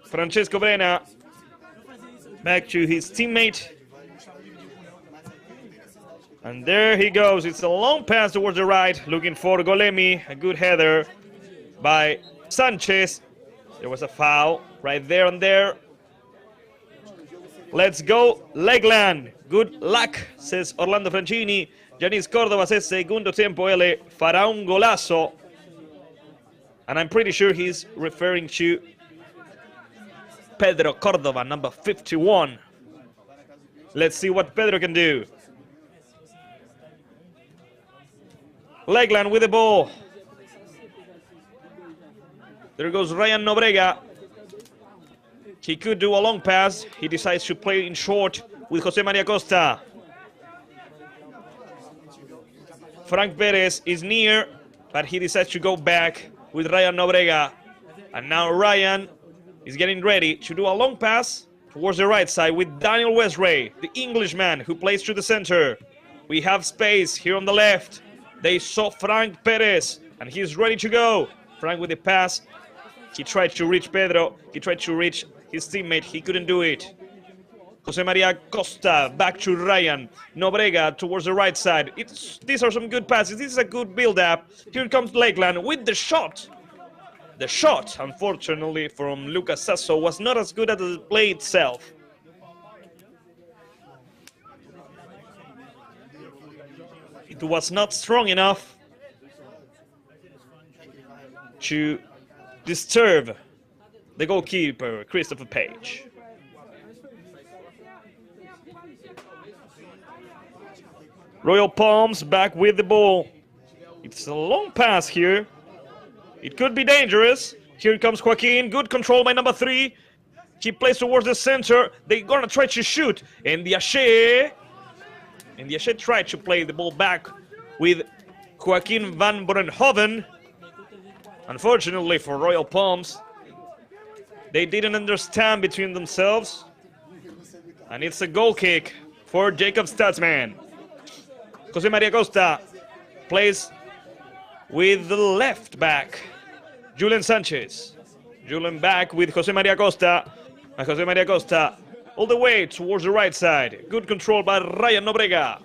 Francesco Brena. Back to his teammate. And there he goes. It's a long pass towards the right, looking for Golemi. A good header by Sanchez. There was a foul right there and there. Let's go, Lakeland. Good luck, says Orlando Francini. Yanis Córdoba says segundo tiempo ele fará un golazo. And I'm pretty sure he's referring to Pedro Córdoba, number 51. Let's see what Pedro can do. Lakeland with the ball. There goes Ryan Nobrega. He could do a long pass. He decides to play in short with Jose Maria Costa. Frank Perez is near, but he decides to go back with Ryan Nobrega. And now Ryan is getting ready to do a long pass towards the right side with Daniel Westray, the Englishman who plays through the center. We have space here on the left. They saw Frank Perez, and he's ready to go. Frank with the pass. He tried to reach Pedro. He tried to reach his teammate. He couldn't do it. Jose Maria Costa back to Ryan. Nobrega towards the right side. These are some good passes. This is a good build-up. Here comes Lakeland with the shot. The shot, unfortunately, from Lucas Sasso was not as good as the play itself. It was not strong enough to disturb the goalkeeper, Christopher Page. Royal Palms back with the ball. It's a long pass here. It could be dangerous. Here comes Joaquin. Good control by number 3. He plays towards the center. They're gonna try to shoot. And Ndiaye tried to play the ball back with Joaquin van Borenhoven. Unfortunately for Royal Palms, they didn't understand between themselves. And it's a goal kick for Jacob Statsman. Jose Maria Costa plays with the left back, Julian Sanchez. Julian back with Jose Maria Costa. And Jose Maria Costa all the way towards the right side. Good control by Ryan Nobrega.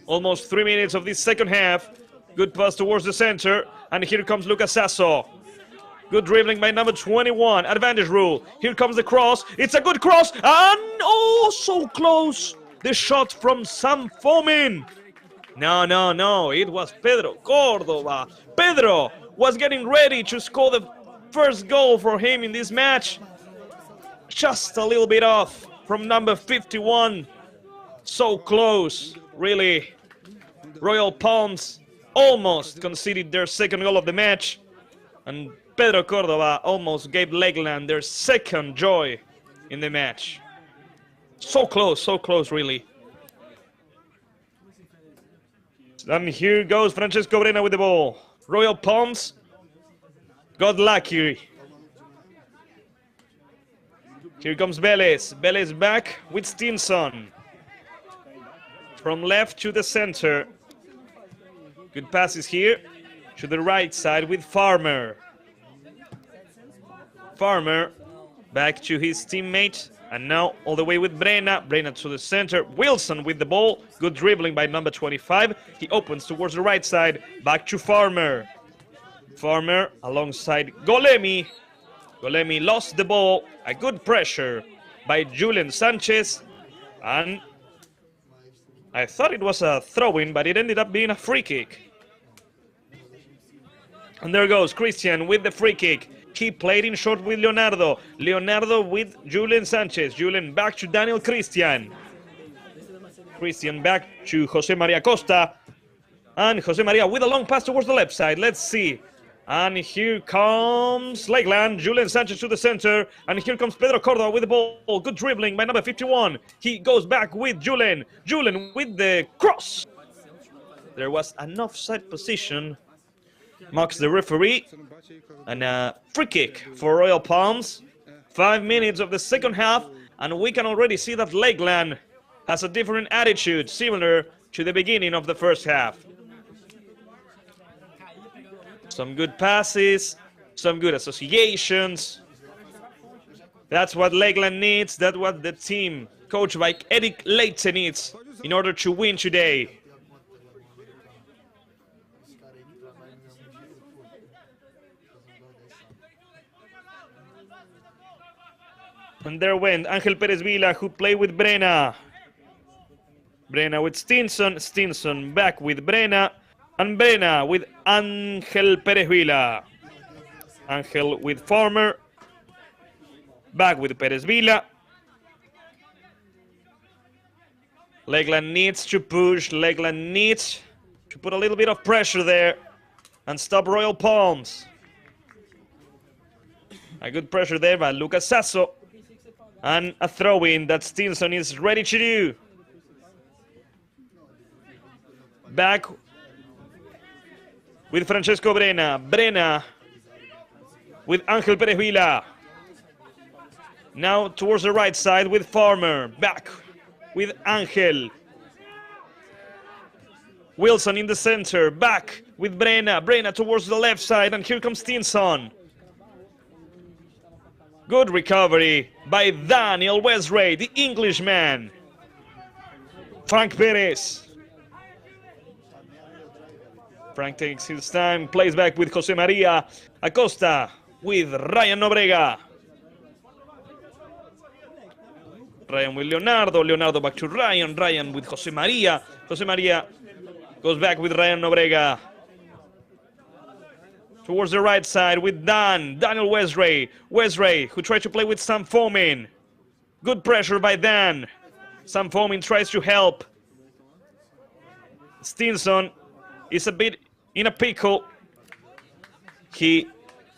Almost 3 minutes of this second half. Good pass towards the center. And here comes Lucas Sasso. Good dribbling by number 21. Advantage rule. Here comes the cross. It's a good cross. And oh, so close. The shot from Sam Fomin. No. It was Pedro Córdoba. Pedro was getting ready to score the first goal for him in this match. Just a little bit off from number 51. So close, really. Royal Palms almost conceded their second goal of the match. And Pedro Cordova almost gave Lakeland their second joy in the match. So close, really. And here goes Francesco Brena with the ball. Royal Palms got lucky. Here comes Vélez. Vélez back with Stinson. From left to the center. Good passes here to the right side with Farmer. Farmer back to his teammate. And now all the way with Brena. Brena to the center. Wilson with the ball. Good dribbling by number 25. He opens towards the right side. Back to Farmer. Farmer alongside Golemi. Golemi lost the ball. A good pressure by Julian Sanchez. And I thought it was a throw-in, but it ended up being a free kick. And there goes Christian with the free kick. He played in short with Leonardo. Leonardo with Julian Sanchez. Julian back to Daniel Christian. Christian back to Jose Maria Costa. And Jose Maria with a long pass towards the left side. Let's see. And here comes Lakeland. Julian Sanchez to the center. And here comes Pedro Cordova with the ball. Good dribbling by number 51. He goes back with Julian. Julian with the cross. There was an offside position. Marks the referee. And a free kick for Royal Palms. 5 minutes of the second half. And we can already see that Lakeland has a different attitude, similar to the beginning of the first half. Some good passes, some good associations. That's what Lakeland needs. That's what the team, coached by Eric Leite, needs in order to win today. And there went Angel Perez Vila, who played with Brena. Brena with Stinson. Stinson back with Brena. And Brena with Angel Perez Vila. Angel with Farmer. Back with Perez Vila. Lakeland needs to push. Lakeland needs to put a little bit of pressure there and stop Royal Palms. A good pressure there by Lucas Sasso. And a throw-in that Stinson is ready to do. Back with Francesco Brena. Brena with Angel Perez Vila. Now towards the right side with Farmer. Back with Angel. Wilson in the center. Back with Brena. Brena towards the left side. And here comes Stinson. Good recovery by Daniel Westray, the Englishman. Frank Perez. Frank takes his time, plays back with Jose Maria. Acosta with Ryan Nobrega. Ryan with Leonardo. Leonardo back to Ryan. Ryan with Jose Maria. Jose Maria goes back with Ryan Nobrega. Towards the right side with Daniel Westray. Westray, who tried to play with Sam Fomin. Good pressure by Dan. Sam Fomin tries to help. Stinson is a bit in a pickle. He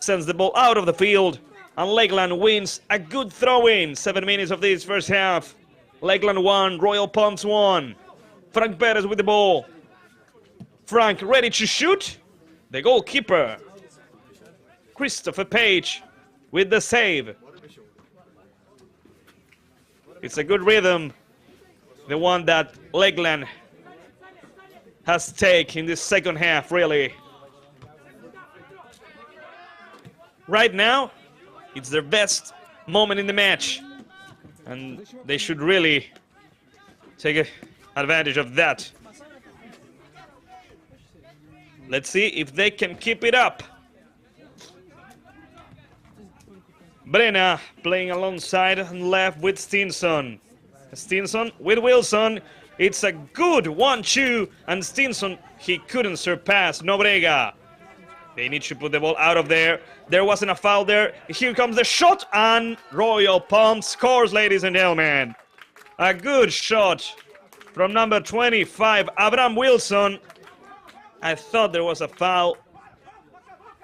sends the ball out of the field. And Lakeland wins a good throw-in. 7 minutes of this first half. Lakeland 1, Royal Palms 1. Frank Perez with the ball. Frank ready to shoot. The goalkeeper, Christopher Page, with the save. It's a good rhythm, the one that Lakeland has taken in this second half, really. Right now, it's their best moment in the match, and they should really take advantage of that. Let's see if they can keep it up. Brena playing alongside and left with Stinson. Stinson with Wilson. It's a good 1-2, and Stinson, he couldn't surpass Nobrega. They need to put the ball out of there. There wasn't a foul there. Here comes the shot, and Royal Palms scores, ladies and gentlemen. A good shot from number 25, Abraham Wilson. I thought there was a foul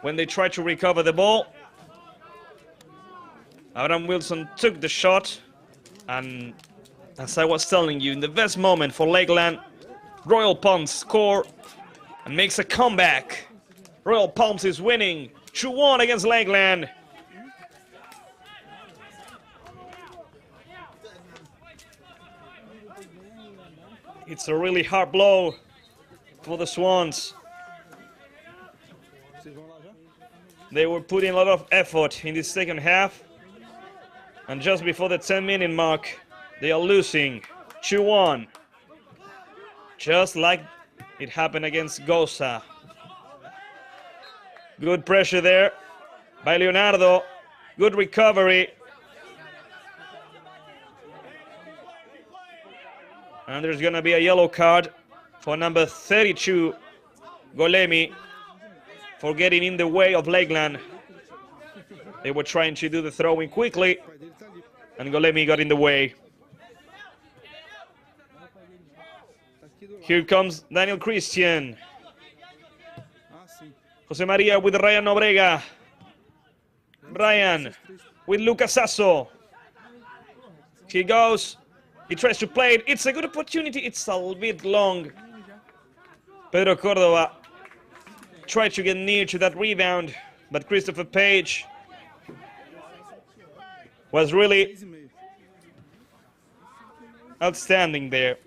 when they tried to recover the ball. Abraham Wilson took the shot, and as I was telling you, in the best moment for Lakeland, Royal Palms score and makes a comeback. Royal Palms is winning 2-1 against Lakeland. It's a really hard blow for the Swans. They were putting a lot of effort in the second half, and just before the 10-minute mark, they are losing 2-1. Just like it happened against Goza. Good pressure there by Leonardo. Good recovery. And there's going to be a yellow card for number 32, Golemi, for getting in the way of Lakeland. They were trying to do the throwing quickly, and Golemi got in the way. Here comes Daniel Christian. Jose Maria with Ryan Nobrega. Ryan with Lucas Sasso. He goes. He tries to play it. It's a good opportunity. It's a bit long. Pedro Cordova tried to get near to that rebound, but Christopher Page was really outstanding there.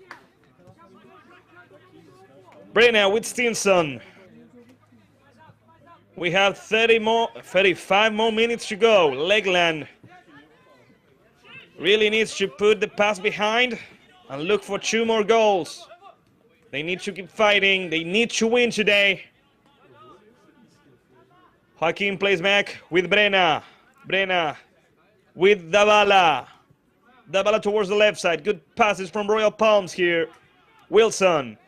Brenna with Stinson. We have 35 more minutes to go. Lakeland really needs to put the pass behind and look for 2 more goals. They need to keep fighting. They need to win today. Joaquin plays back with Brenna. Brenna with Davala. Davala towards the left side. Good passes from Royal Palms here. Wilson.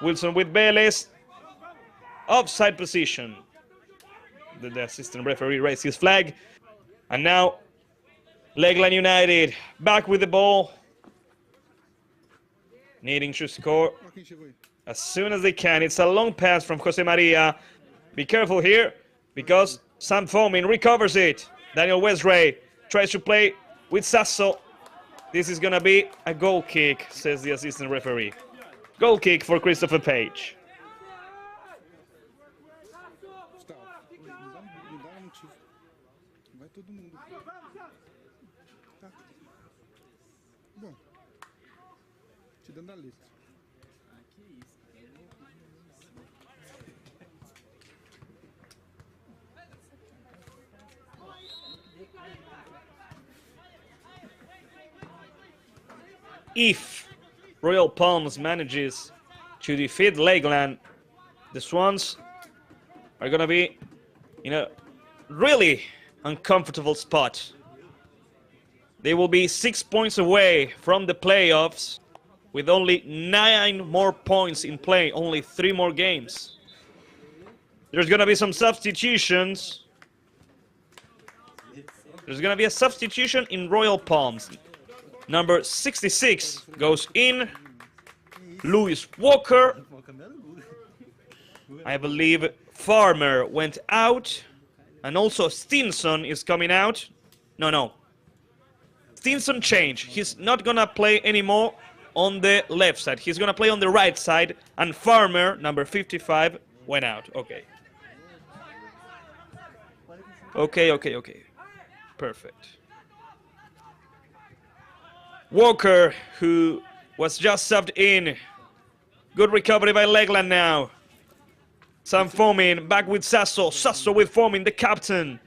Wilson with Vélez. Offside position. The assistant referee raised his flag. And now Lakeland United back with the ball. Needing to score as soon as they can. It's a long pass from Jose Maria. Be careful here because Sam Fomin recovers it. Daniel Westray tries to play with Sasso. This is going to be a goal kick, says the assistant referee. Goal kick for Christopher Page. If Royal Palms manages to defeat Lakeland, the Swans are going to be in a really uncomfortable spot. They will be 6 points away from the playoffs with only 9 more points in play, only 3 more games. There's going to be some substitutions. There's going to be a substitution in Royal Palms. Number 66 goes in. Lewis Walker. I believe Farmer went out. And also Stinson is coming out. No. Stinson changed. He's not going to play anymore on the left side. He's going to play on the right side. And Farmer, number 55, went out. Okay. Okay. Perfect. Walker, who was just subbed in. Good recovery by Lakeland now. Sam Fomin back with Sasso. Sasso with Fomin, the captain.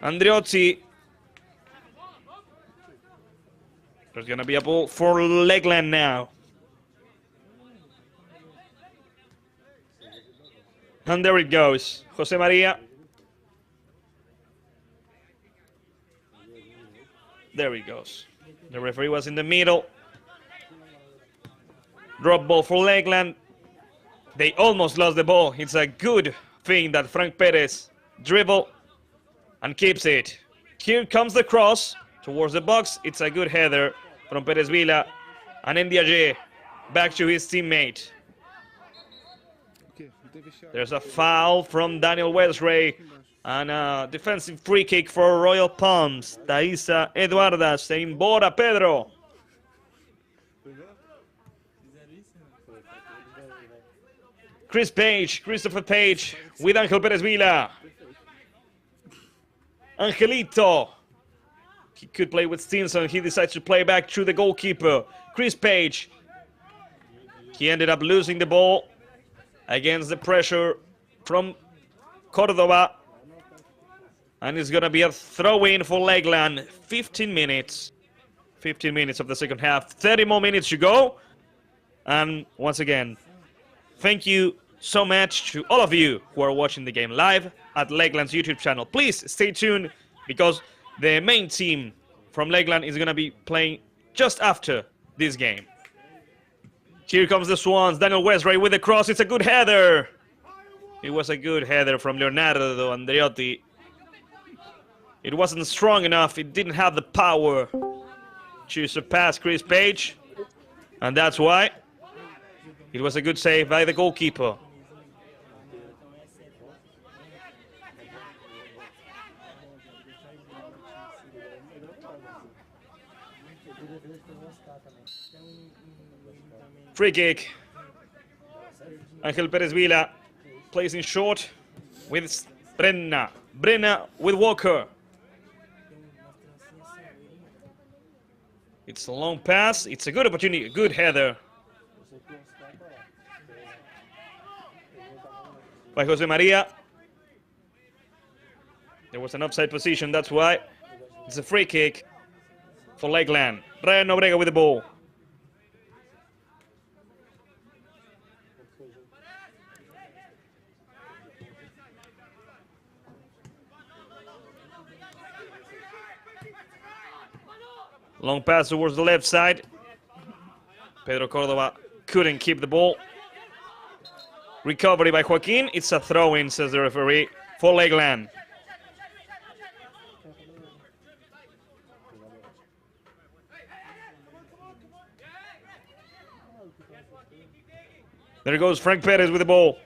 Andreotti. There's going to be a ball for Lakeland now. And there it goes. Jose Maria. There he goes. The referee was in the middle. Drop ball for Lakeland. They almost lost the ball. It's a good thing that Frank Perez dribble and keeps it. Here comes the cross towards the box. It's a good header from Perez Villa and Ndiaye. back to his teammate. There's a foul from Daniel Westray and a defensive free kick for Royal Palms. Thaisa Eduarda se embora, Pedro. Christopher Page with Angel Perez Vila. Angelito. He could play with Stinson. He decides to play back to the goalkeeper. Chris Page. He ended up losing the ball against the pressure from Cordova. And it's going to be a throw-in for Lakeland. 15 minutes. 15 minutes of the second half. 30 more minutes to go. And once again, thank you so much to all of you who are watching the game live at Lakeland's YouTube channel. Please stay tuned because the main team from Lakeland is going to be playing just after this game. Here comes the Swans. Daniel Westray with the cross. It's a good header. It was a good header from Leonardo Andreotti. It wasn't strong enough. It didn't have the power to surpass Chris Page. And that's why it was a good save by the goalkeeper. Free kick. Angel Perez Vila plays in short with Brenna. Brenna with Walker. It's a long pass. It's a good opportunity. Good header by Jose Maria. There was an offside position. That's why it's a free kick for Lakeland. Ryan Nobrega with the ball. Long pass towards the left side. Pedro Cordova couldn't keep the ball. Recovery by Joaquin. It's a throw-in, says the referee, for Lakeland. There goes Frank Perez with the ball.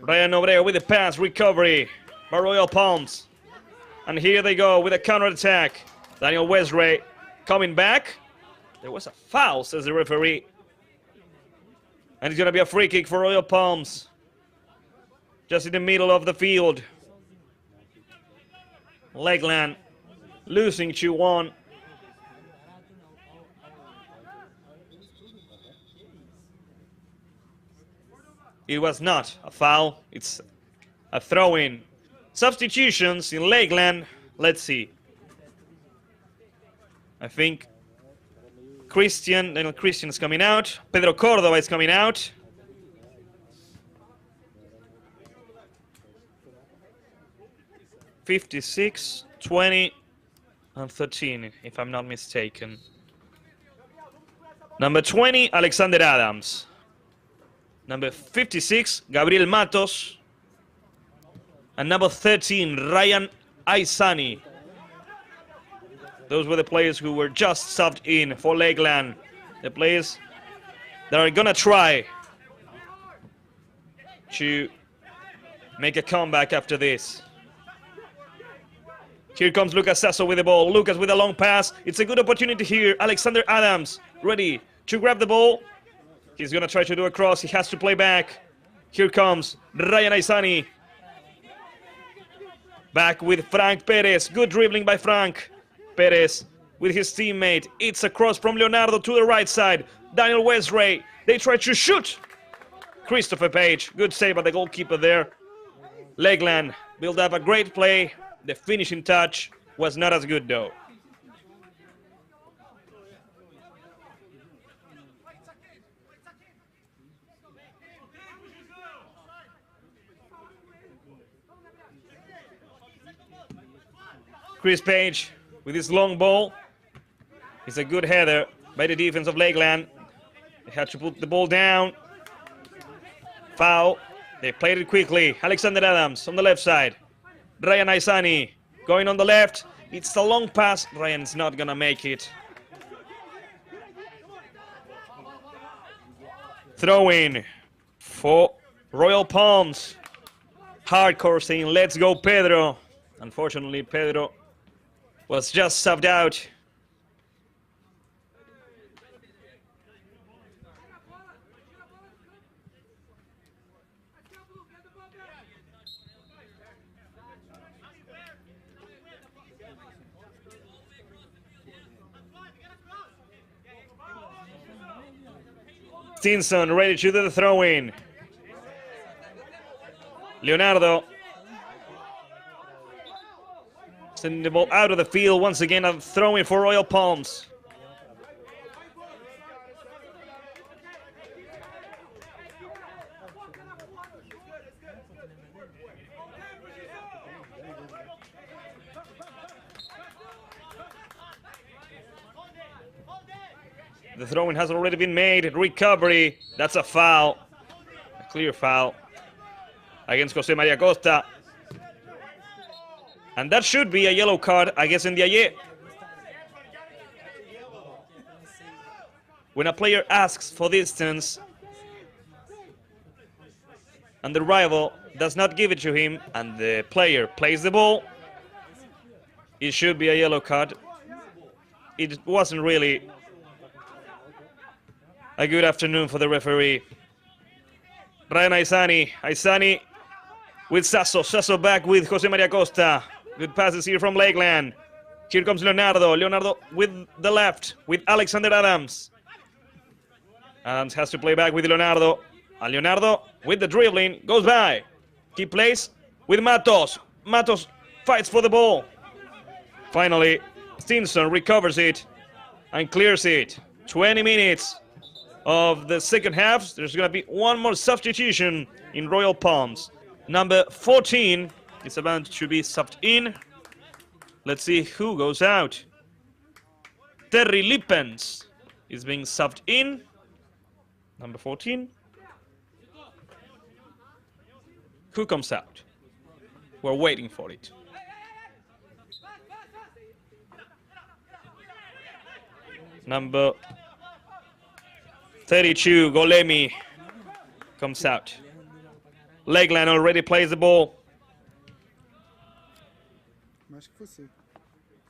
Ryan Nobrega with the pass. Recovery by Royal Palms. And here they go with a counter-attack. Daniel Westray coming back. There was a foul, says the referee. And it's going to be a free kick for Royal Palms. Just in the middle of the field. Lakeland losing 2-1. It was not a foul. It's a throw-in. Substitutions in Lakeland. Let's see. I think Daniel Christian is coming out. Pedro Cordova is coming out. (56, 20, and 13, if I'm not mistaken. Number 20, Alexander Adams. Number 56, Gabriel Matos. And number 13, Ryan Aizani. Those were the players who were just subbed in for Lakeland. The players that are going to try to make a comeback after this. Here comes Lucas Sasso with the ball. Lucas with a long pass. It's a good opportunity here. Alexander Adams ready to grab the ball. He's going to try to do a cross. He has to play back. Here comes Ryan Aizani. Back with Frank Perez. Good dribbling by Frank Perez with his teammate. It's a cross from Leonardo to the right side. Daniel Westray. They try to shoot. Christopher Page. Good save by the goalkeeper there. Lakeland built up a great play. The finishing touch was not as good though. Chris Page with his long ball. It's a good header by the defense of Lakeland. They had to put the ball down. Foul. They played it quickly. Alexander Adams on the left side. Ryan Aizani going on the left. It's a long pass. Ryan's not gonna make it. Throw-in for Royal Palms. Hardcore saying, let's go, Pedro. Unfortunately, Pedro was just subbed out. Stinson ready to do the throw-in. Leonardo sending the ball out of the field once again. A throw-in for Royal Palms. The throw-in has already been made. Recovery. That's a foul. A clear foul against Jose Maria Costa. And that should be a yellow card against Ndiaye. When a player asks for distance and the rival does not give it to him and the player plays the ball, it should be a yellow card. It wasn't really a good afternoon for the referee. Ryan Aizani with Sasso. Sasso back with Jose Maria Costa. Good passes here from Lakeland. Here comes Leonardo. Leonardo with the left with Alexander Adams. Adams has to play back with Leonardo. And Leonardo with the dribbling goes by. He plays with Matos. Matos fights for the ball. Finally, Stinson recovers it and clears it. 20 minutes of the second half. There's going to be one more substitution in Royal Palms. Number 14 is about to be subbed in. Let's see who goes out. Terry Lippens is being subbed in. Number 14. Who comes out? We're waiting for it. Number 32, Golemi, comes out. Lakeland already plays the ball.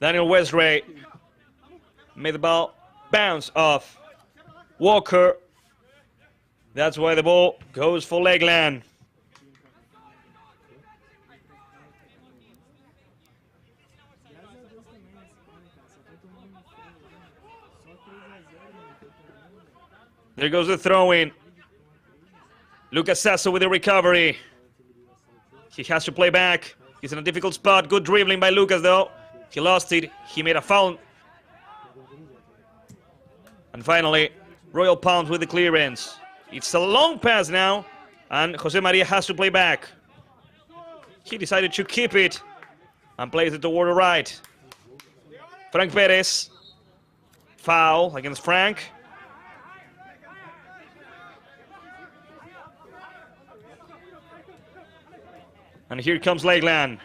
Daniel Westray made the ball bounce off Walker. That's why the ball goes for Lakeland. There goes the throw-in. Lucas Sasso with the recovery. He has to play back. He's in a difficult spot. Good dribbling by Lucas, though. He lost it. He made a foul. And finally, Royal Palms with the clearance. It's a long pass now, and Jose Maria has to play back. He decided to keep it and plays it toward the right. Frank Perez. Foul against Frank. And here comes Lakeland.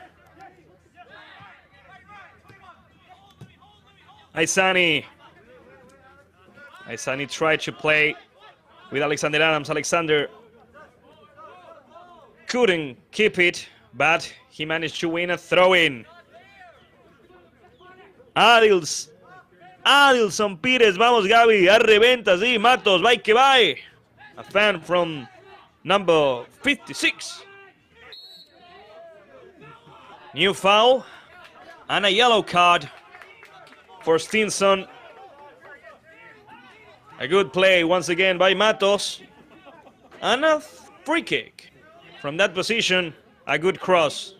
Aizani tried to play with Alexander Adams. Alexander couldn't keep it, but he managed to win a throw-in. Adilson Pires, vamos Gaby, arrebenta, sí, Matos, vai que vai. A fan from number 56. New foul and a yellow card for Stinson. A good play once again by Matos. And a free kick. From that position, a good cross.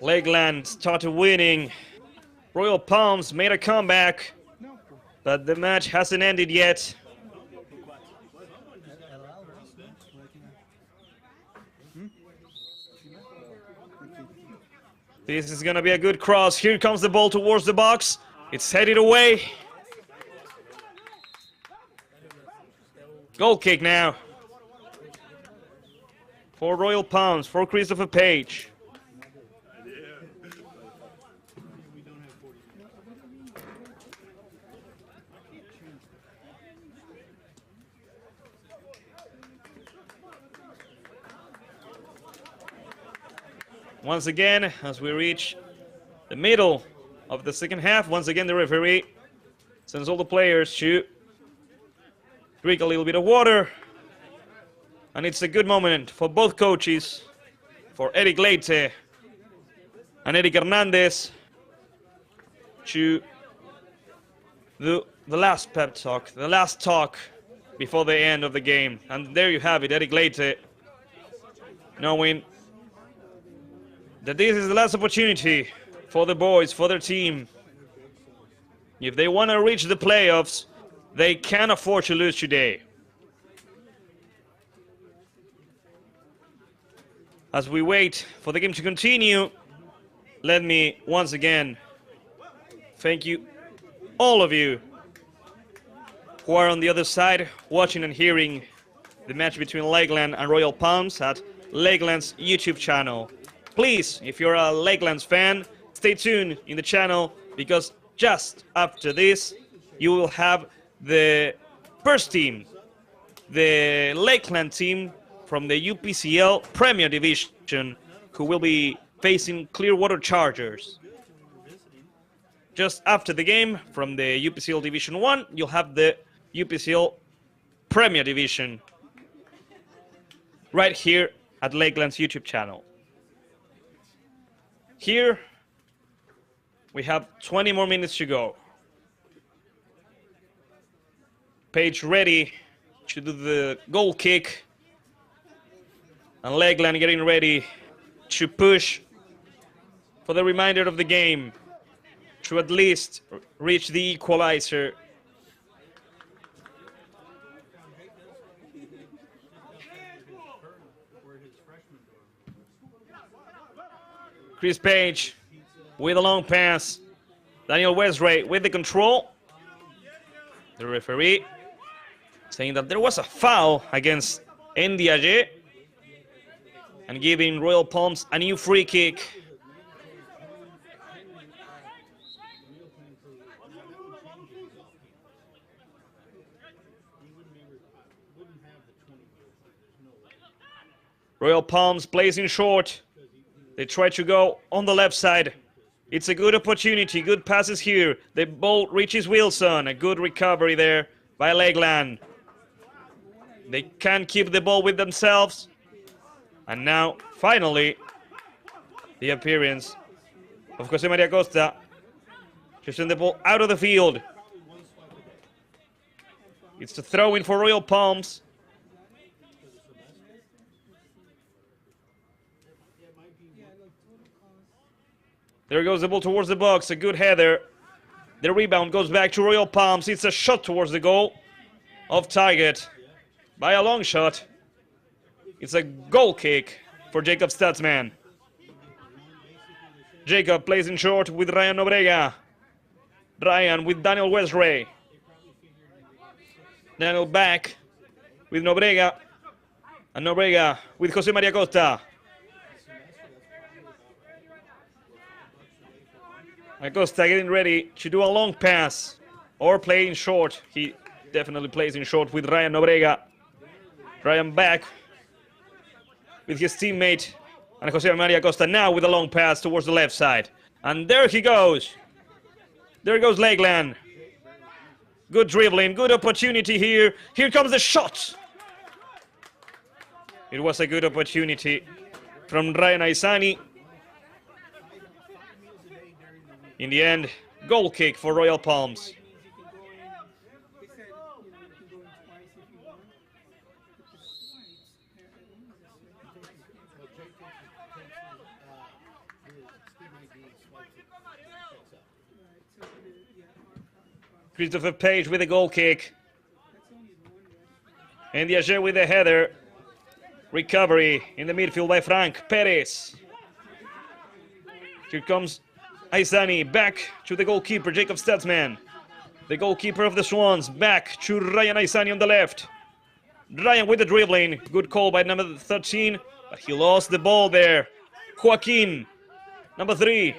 Lakeland started winning. Royal Palms made a comeback, but the match hasn't ended yet. This is going to be a good cross. Here comes the ball towards the box. It's headed away. Goal kick now. for Royal Palms, for Christopher Page. Once again, as we reach the middle of the second half, once again the referee sends all the players to drink a little bit of water. And it's a good moment for both coaches, for Eric Leite and Eric Hernandez, to do the last pep talk, the last talk before the end of the game. And there you have it, Eric Leite, knowing that this is the last opportunity for the boys, for their team. If they want to reach the playoffs, they can't afford to lose today. As we wait for the game to continue, let me once again thank you, all of you, who are on the other side watching and hearing the match between Lakeland and Royal Palms at Lakeland's YouTube channel. Please, if you're a Lakelands fan, stay tuned in the channel, because just after this, you will have the first team, the Lakeland team from the UPCL Premier Division, who will be facing Clearwater Chargers. Just after the game from the UPCL Division 1, you'll have the UPCL Premier Division right here at Lakeland's YouTube channel. Here, we have 20 more minutes to go. Page ready to do the goal kick. And Lakeland getting ready to push for the remainder of the game, to at least reach the equalizer. Chris Page with a long pass. Daniel Westray with the control. The referee saying that there was a foul against Ndiaye and giving Royal Palms a new free kick. Royal Palms plays in short. They try to go on the left side. It's a good opportunity, good passes here. The ball reaches Wilson, a good recovery there by Lakeland. They can't keep the ball with themselves. And now, finally, the appearance of Jose Maria Costa to send the ball out of the field. It's the throw-in for Royal Palms. There goes the ball towards the box, a good header. The rebound goes back to Royal Palms. It's a shot towards the goal. Off target by a long shot. It's a goal kick for Jacob Statsman. Jacob plays in short with Ryan Nobrega. Ryan with Daniel Westray. Daniel back with Nobrega. And Nobrega with Jose Maria Costa. Acosta getting ready to do a long pass or play in short. He definitely plays in short with Ryan Nobrega. Ryan back with his teammate, and Jose Maria Costa now with a long pass towards the left side. And there he goes. There goes Lakeland. Good dribbling, good opportunity here. Here comes the shot. It was a good opportunity from Ryan Aizani. In the end, goal kick for Royal Palms. Christopher Page with a goal kick. And Ndiaye with a header. Recovery in the midfield by Frank Perez. Here comes Aizani back to the goalkeeper, Jacob Statsman. The goalkeeper of the Swans back to Ryan Aizani on the left. Ryan with the dribbling. Good call by number 13, But he lost the ball there. Joaquin, number 3.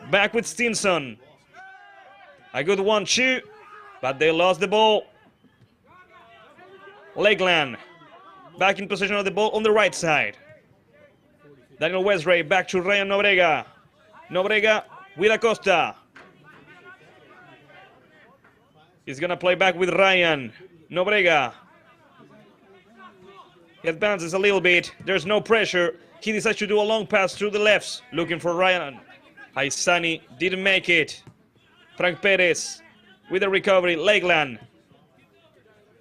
Back with Stinson. A good 1-2, but they lost the ball. Lakeland, back in possession of the ball on the right side. Daniel Westray, back to Ryan Nobrega. Nobrega with Acosta. He's gonna play back with Ryan. Nobrega. He advances a little bit. There's no pressure. He decides to do a long pass through the lefts, looking for Ryan. Aizani didn't make it. Frank Perez with the recovery. Lakeland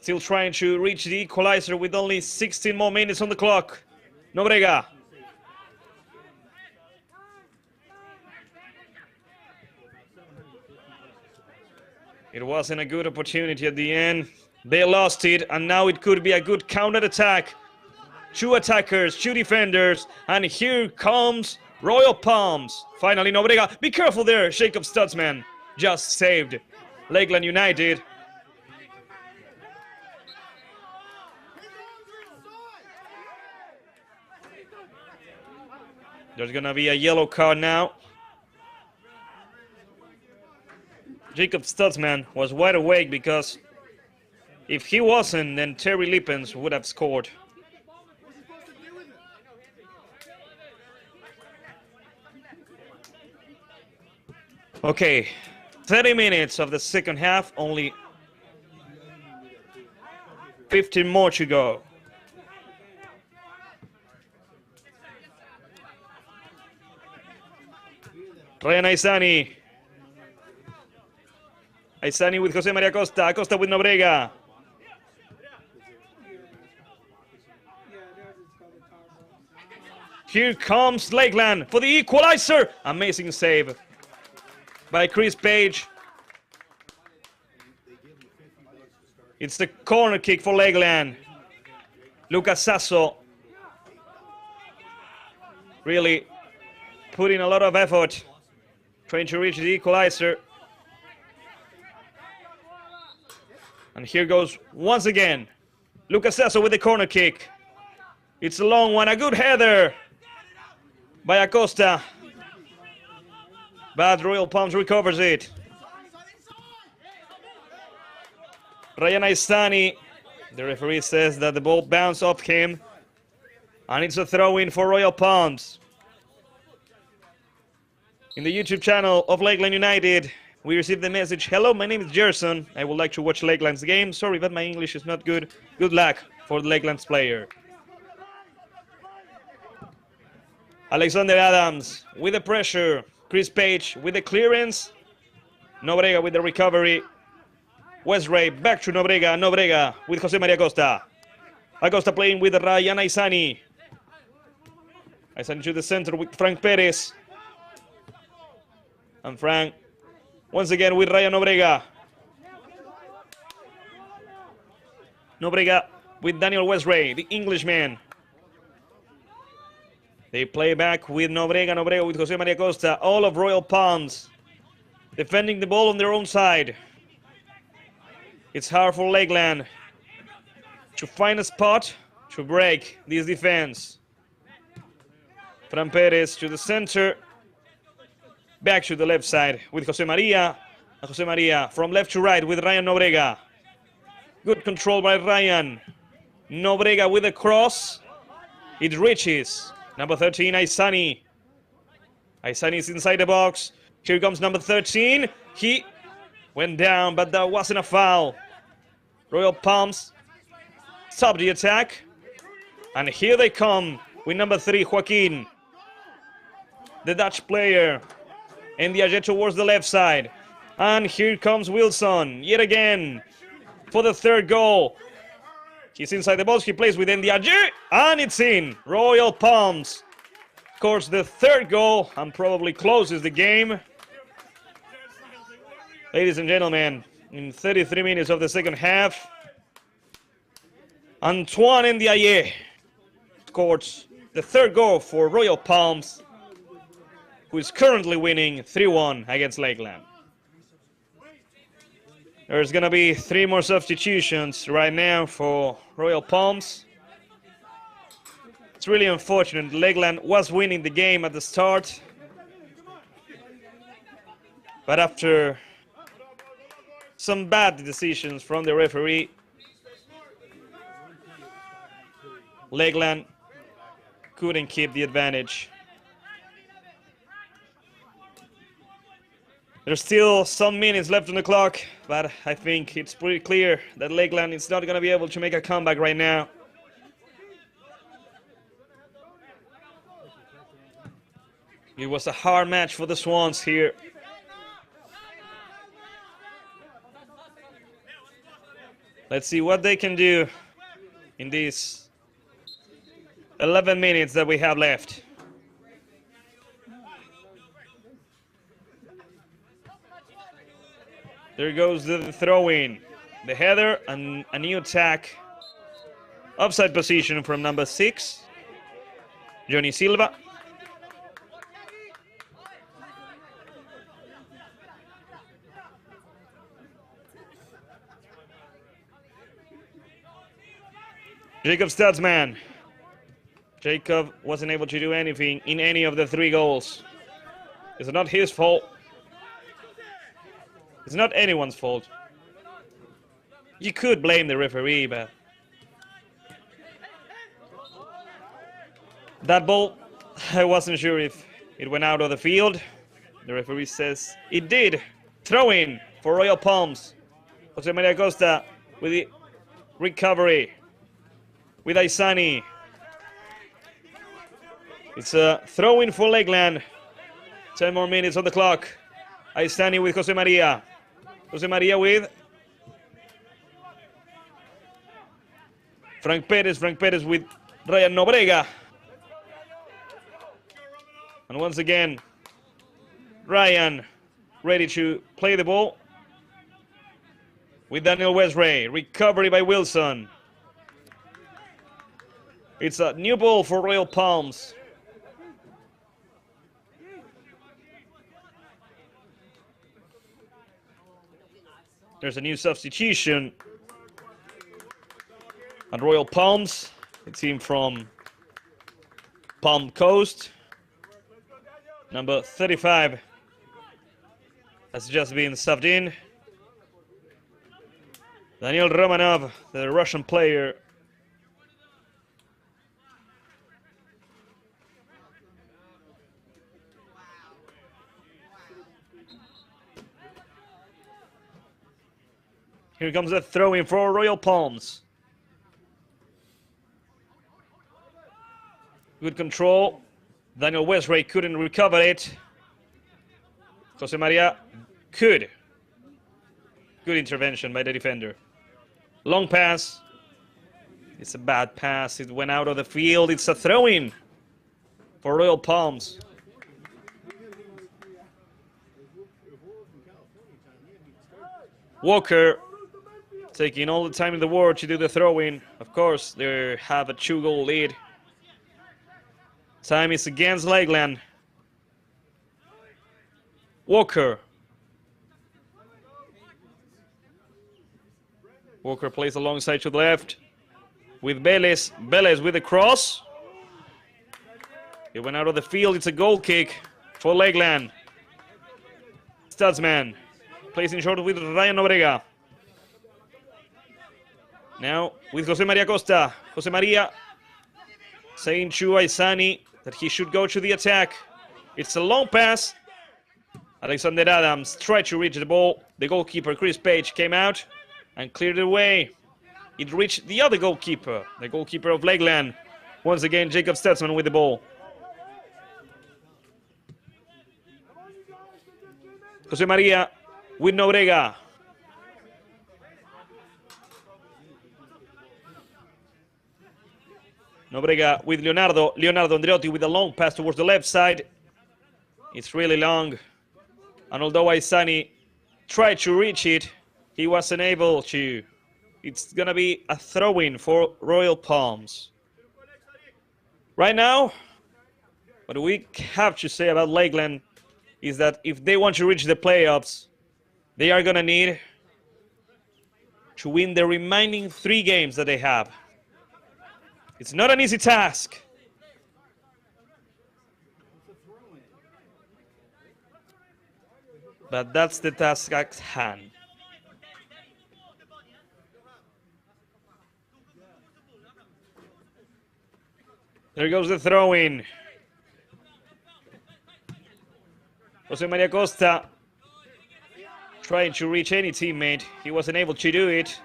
still trying to reach the equalizer with only 16 more minutes on the clock. Nobrega. It wasn't a good opportunity at the end. They lost it, and now it could be a good counter-attack. 2 attackers, 2 defenders, and here comes Royal Palms. Finally, Nobrega. Be careful there, Jacob Stutzman. Just saved Lakeland United. There's gonna be a yellow card now. Jacob Stutzman was wide awake because if he wasn't, then Terry Lippens would have scored. Okay, 30 minutes of the second half, only 15 more to go. Ryan Aizani. Aizani with Jose Maria Acosta. Acosta with Nobrega. Here comes Lakeland for the equalizer. Amazing save by Chris Page. It's the corner kick for Lakeland. Lucas Sasso really putting a lot of effort trying to reach the equalizer. And here goes once again Lucas Sasso with the corner kick. It's a long one, a good header by Acosta. But Royal Palms recovers it. Ryan Aizani, the referee says that the ball bounced off him. And it's a throw-in for Royal Palms. In the YouTube channel of Lakeland United, we received the message, "Hello, my name is Gerson. I would like to watch Lakeland's game. Sorry, but my English is not good. Good luck for the Lakeland's player." Alexander Adams with the pressure. Chris Page with the clearance. Nobrega with the recovery. Westray back to Nobrega. Nobrega with Jose Maria Acosta. Acosta playing with Ryan Aizani. Aizani to the center with Frank Perez. And Frank once again with Ryan Nobrega. Nobrega with Daniel Westray, the Englishman. They play back with Nobrega. Nobrega with Jose Maria Acosta. All of Royal Palms defending the ball on their own side. It's hard for Lakeland to find a spot to break this defense. Fran Perez to the center. Back to the left side with Jose Maria. And Jose Maria from left to right with Ryan Nobrega. Good control by Ryan. Nobrega with a cross. It reaches number 13, Aizani. Aizani is inside the box. Here comes number 13. He went down, but that wasn't a foul. Royal Palms stop the attack. And here they come with number 3, Joaquin. The Dutch player. And the Ajet towards the left side. And here comes Wilson, yet again, for the third goal. He's inside the box, he plays with Ndiaye, and it's in. Royal Palms scores the third goal and probably closes the game. Ladies and gentlemen, in 33 minutes of the second half, Antoine Ndiaye scores the third goal for Royal Palms, who is currently winning 3-1 against Lakeland. There's going to be 3 more substitutions right now for Royal Palms. It's really unfortunate. Lakeland was winning the game at the start, but after some bad decisions from the referee, Lakeland couldn't keep the advantage. There's still some minutes left on the clock, but I think it's pretty clear that Lakeland is not going to be able to make a comeback right now. It was a hard match for the Swans here. Let's see what they can do in these 11 minutes that we have left. There goes the throw-in, the header, and a new attack. Offside position from number 6, Johnny Silva. Jacob Stutzman. Jacob wasn't able to do anything in any of the 3 goals. It's not his fault. It's not anyone's fault. You could blame the referee, but that ball, I wasn't sure if it went out of the field. The referee says it did. Throw in for Royal Palms. Jose Maria Costa with the recovery with Aizani. It's a throw in for Lakeland. 10 more minutes on the clock. Aizani with Jose Maria. Jose Maria with Frank Perez. Frank Perez with Ryan Nobrega. And once again, Ryan ready to play the ball with Daniel Westray. Recovery by Wilson. It's a new ball for Royal Palms. There's a new substitution at Royal Palms. A team from Palm Coast. Number 35 has just been subbed in. Daniel Romanov, the Russian player. Here comes the throw-in for Royal Palms. Good control. Daniel Westray couldn't recover it. Jose Maria could. Good intervention by the defender. Long pass. It's a bad pass. It went out of the field. It's a throw-in for Royal Palms. Walker taking all the time in the world to do the throw-in. Of course, they have a 2-goal lead. Time is against Lakeland. Walker. Walker plays alongside to the left with Vélez. Vélez with the cross. It went out of the field. It's a goal kick for Lakeland. Stutzman plays in short with Ryan Nobrega. Now with Jose Maria Costa. Jose Maria saying to Aizani that he should go to the attack. It's a long pass. Alexander Adams tried to reach the ball. The goalkeeper, Chris Page, came out and cleared it away. It reached the other goalkeeper, the goalkeeper of Lakeland. Once again, Jacob Stutzman with the ball. Jose Maria with Nobrega. Nobrega with Leonardo. Leonardo Andreotti with a long pass towards the left side. It's really long. And although Aizani tried to reach it, he wasn't able to. It's going to be a throw-in for Royal Palms. Right now, what we have to say about Lakeland is that if they want to reach the playoffs, they are going to need to win the remaining 3 games that they have. It's not an easy task, But that's the task at hand. There goes the throw-in. Jose Maria Costa trying to reach any teammate. He wasn't able to do it.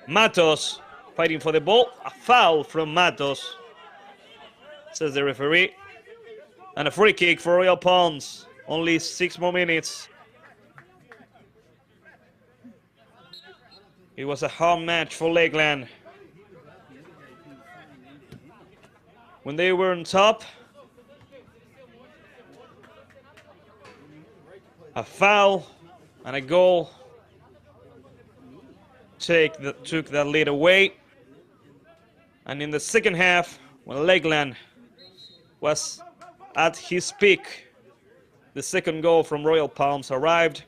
Matos fighting for the ball. A foul from Matos, says the referee. And a free kick for Royal Palms. Only 6 more minutes. It was a hard match for Lakeland. When they were on top, a foul and a goal took that lead away. And in the second half, when Lakeland was at his peak, the second goal from Royal Palms arrived.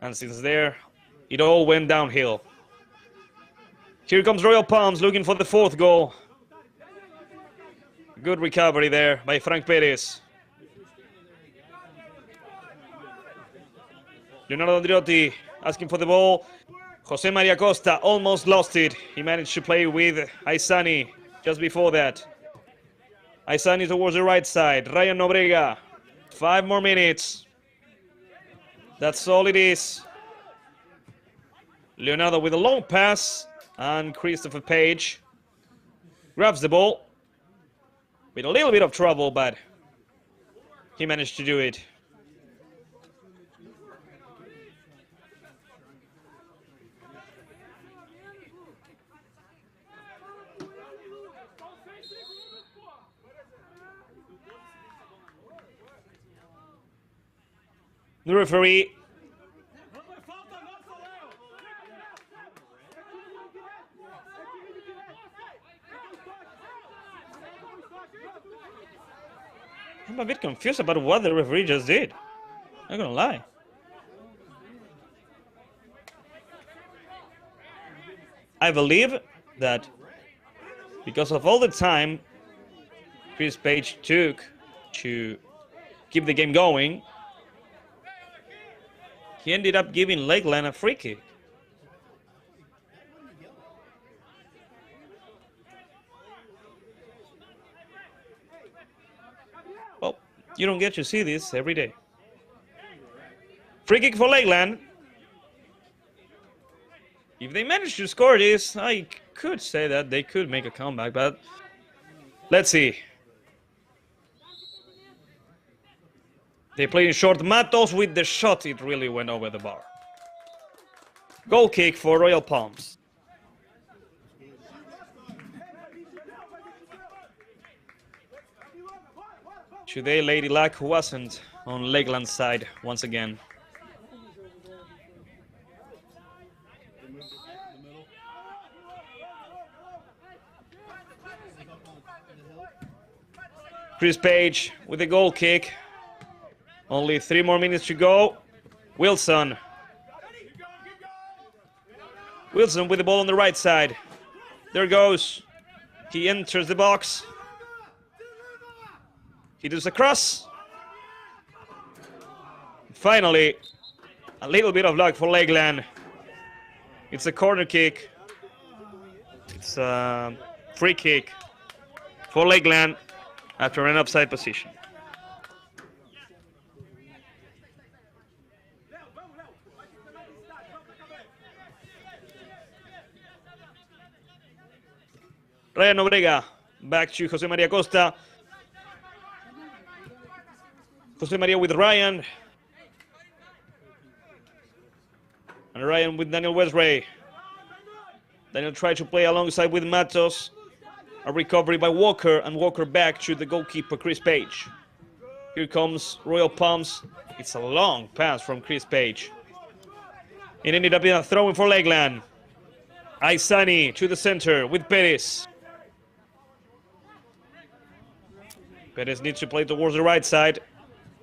And since there, it all went downhill. Here comes Royal Palms looking for the fourth goal. Good recovery there by Frank Perez. Leonardo Andriotti asking for the ball. Jose Maria Costa almost lost it. He managed to play with Aizani just before that. Aizani towards the right side. Ryan Nobrega. 5 more minutes. That's all it is. Leonardo with a long pass. And Christopher Page grabs the ball. With a little bit of trouble, but he managed to do it. The referee I'm a bit confused about what the referee just did. I'm not gonna lie. I believe that because of all the time Chris Page took to keep the game going, he ended up giving Lakeland a free kick. Well, you don't get to see this every day. Free kick for Lakeland. If they manage to score this, I could say that they could make a comeback, but let's see. They played in short. Matos with the shot, it really went over the bar. Goal kick for Royal Palms. Today, Lady Luck wasn't on Lakeland's side once again. Chris Page with the goal kick. Only 3 more minutes to go. Wilson. Wilson with the ball on the right side. There goes. He enters the box. He does a cross. Finally, a little bit of luck for Lakeland. It's a corner kick. It's a free kick for Lakeland after an offside position. Ryan Nobrega back to Jose Maria Costa. Jose Maria with Ryan. And Ryan with Daniel Westray. Daniel tried to play alongside with Matos. A recovery by Walker, and Walker back to the goalkeeper Chris Page. Here comes Royal Palms. It's a long pass from Chris Page. It ended up in a throw-in for Lakeland. Aizani to the center with Perez. Perez needs to play towards the right side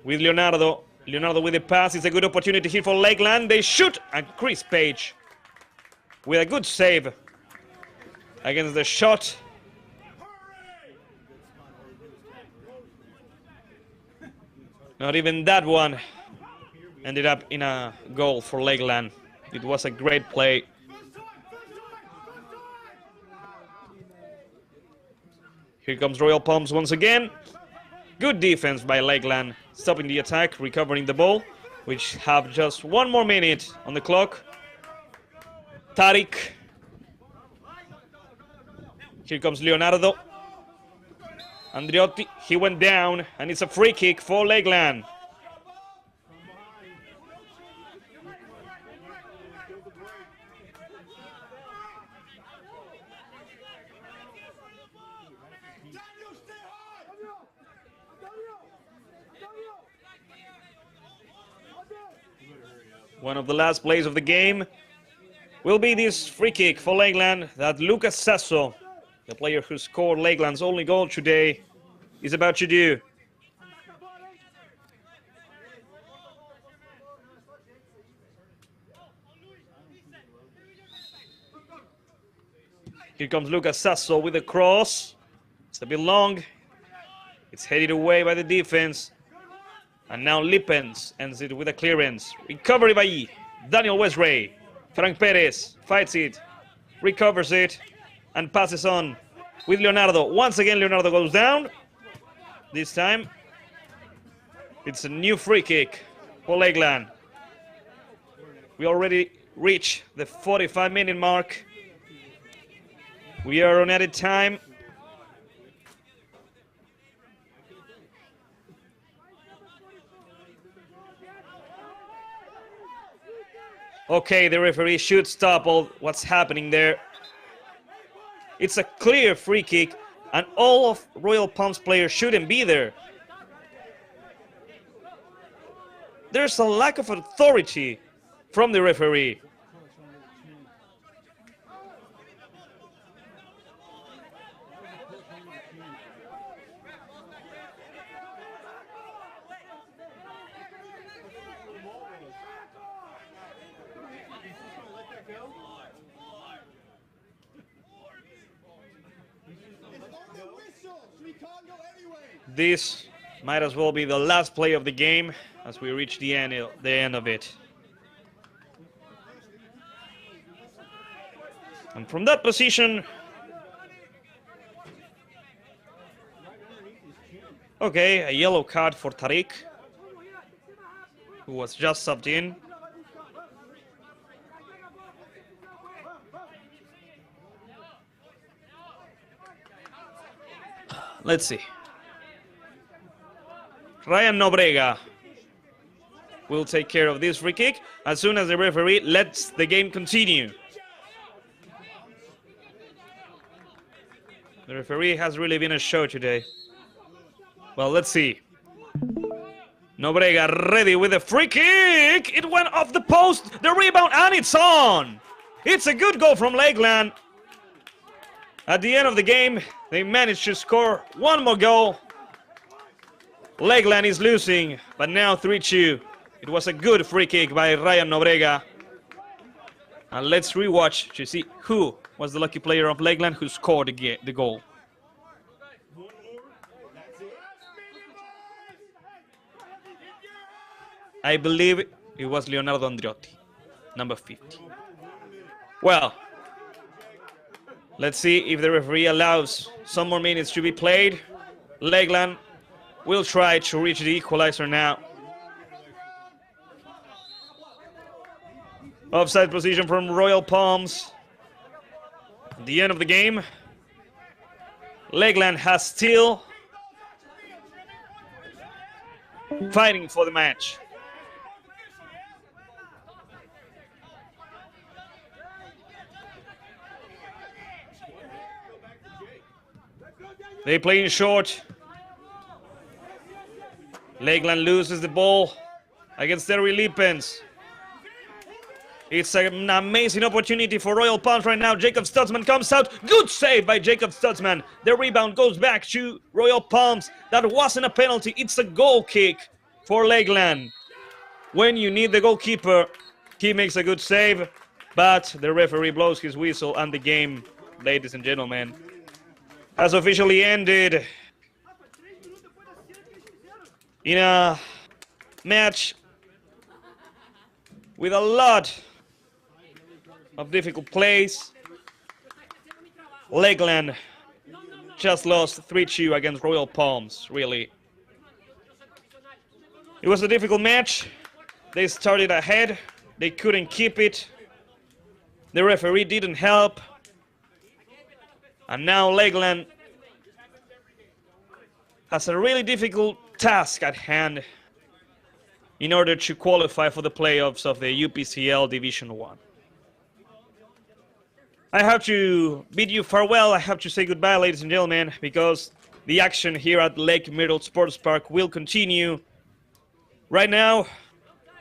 with Leonardo. Leonardo with the pass. It's a good opportunity here for Lakeland. They shoot, and Chris Page with a good save against the shot. Not even that one ended up in a goal for Lakeland. It was a great play. Here comes Royal Palms once again. Good defense by Lakeland, stopping the attack, recovering the ball, which have just 1 more minute on the clock. Tariq. Here comes Leonardo. Andriotti, he went down, and it's a free kick for Lakeland. One of the last plays of the game will be this free kick for Lakeland that Lucas Sasso, the player who scored Lakeland's only goal today, is about to do. Here comes Lucas Sasso with a cross. It's a bit long. It's headed away by the defense. And now Lippens ends it with a clearance. Recovery by Daniel Westray. Frank Perez fights it, recovers it, and passes on with Leonardo. Once again, Leonardo goes down. This time, it's a new free kick for Lakeland. We already reached the 45-minute mark. We are on added time. Okay, the referee should stop all what's happening there. It's a clear free kick, and all of Royal Palms players shouldn't be there. There's a lack of authority from the referee. This might as well be the last play of the game as we reach the end of it. And from that position, okay, a yellow card for Tariq, who was just subbed in. Let's see. Ryan Nobrega will take care of this free kick as soon as the referee lets the game continue. The referee has really been a show today. Well, let's see. Nobrega ready with a free kick. It went off the post, the rebound, and it's on. It's a good goal from Lakeland. At the end of the game, they managed to score one more goal. Lakeland is losing, but now 3-2. It was a good free kick by Ryan Nobrega. And let's rewatch to see who was the lucky player of Lakeland who scored the goal. I believe it was Leonardo Andriotti, number 50. Well, let's see if the referee allows some more minutes to be played. Lakeland will try to reach the equalizer now. Offside position from Royal Palms. At the end of the game, Lakeland has still fighting for the match. They play in short. Lakeland loses the ball against Terry Lippens. It's an amazing opportunity for Royal Palms right now. Jacob Stutzman comes out. Good save by Jacob Stutzman. The rebound goes back to Royal Palms. That wasn't a penalty. It's a goal kick for Lakeland. When you need the goalkeeper, he makes a good save. But the referee blows his whistle and the game, ladies and gentlemen, has officially ended in a match with a lot of difficult plays. Lakeland just lost 3-2 against Royal Palms, really. It was a difficult match. They started ahead. They couldn't keep it. The referee didn't help. And now Lakeland has a really difficult task at hand in order to qualify for the playoffs of the UPCL Division 1. I have to bid you farewell. I have to say goodbye, ladies and gentlemen, because the action here at Lake Myrtle Sports Park will continue. Right now,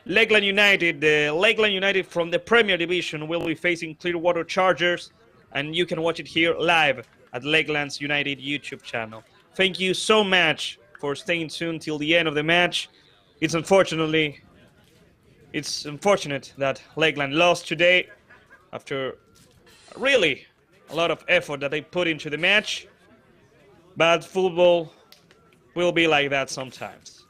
Lakeland United from the Premier Division will be facing Clearwater Chargers, and you can watch it here live at Lakeland's United YouTube channel. Thank you so much for staying tuned till the end of the match. It's unfortunate that Lakeland lost today after really a lot of effort that they put into the match, but football will be like that sometimes.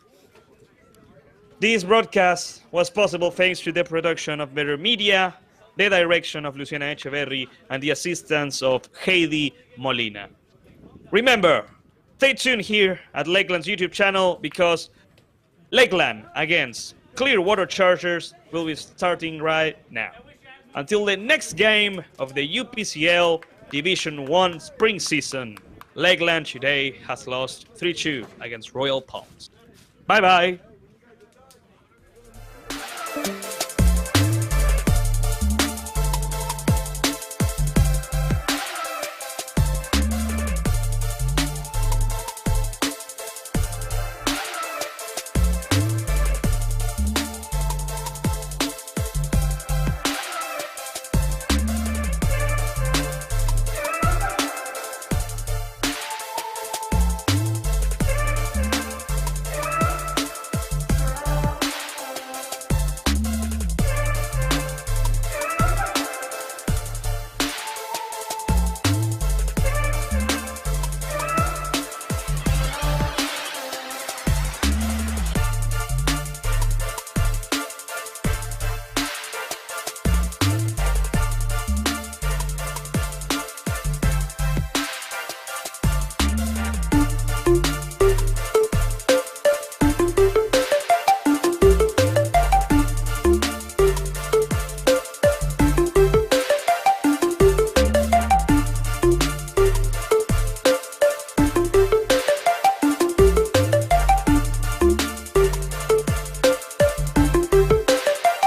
This broadcast was possible thanks to the production of Better Media, the direction of Luciana Echeverri, and the assistance of Heidi Molina. Remember, stay tuned here at Lakeland's YouTube channel because Lakeland against Clearwater Chargers will be starting right now. Until the next game of the UPCL Division 1 spring season, Lakeland today has lost 3-2 against Royal Palms. Bye-bye.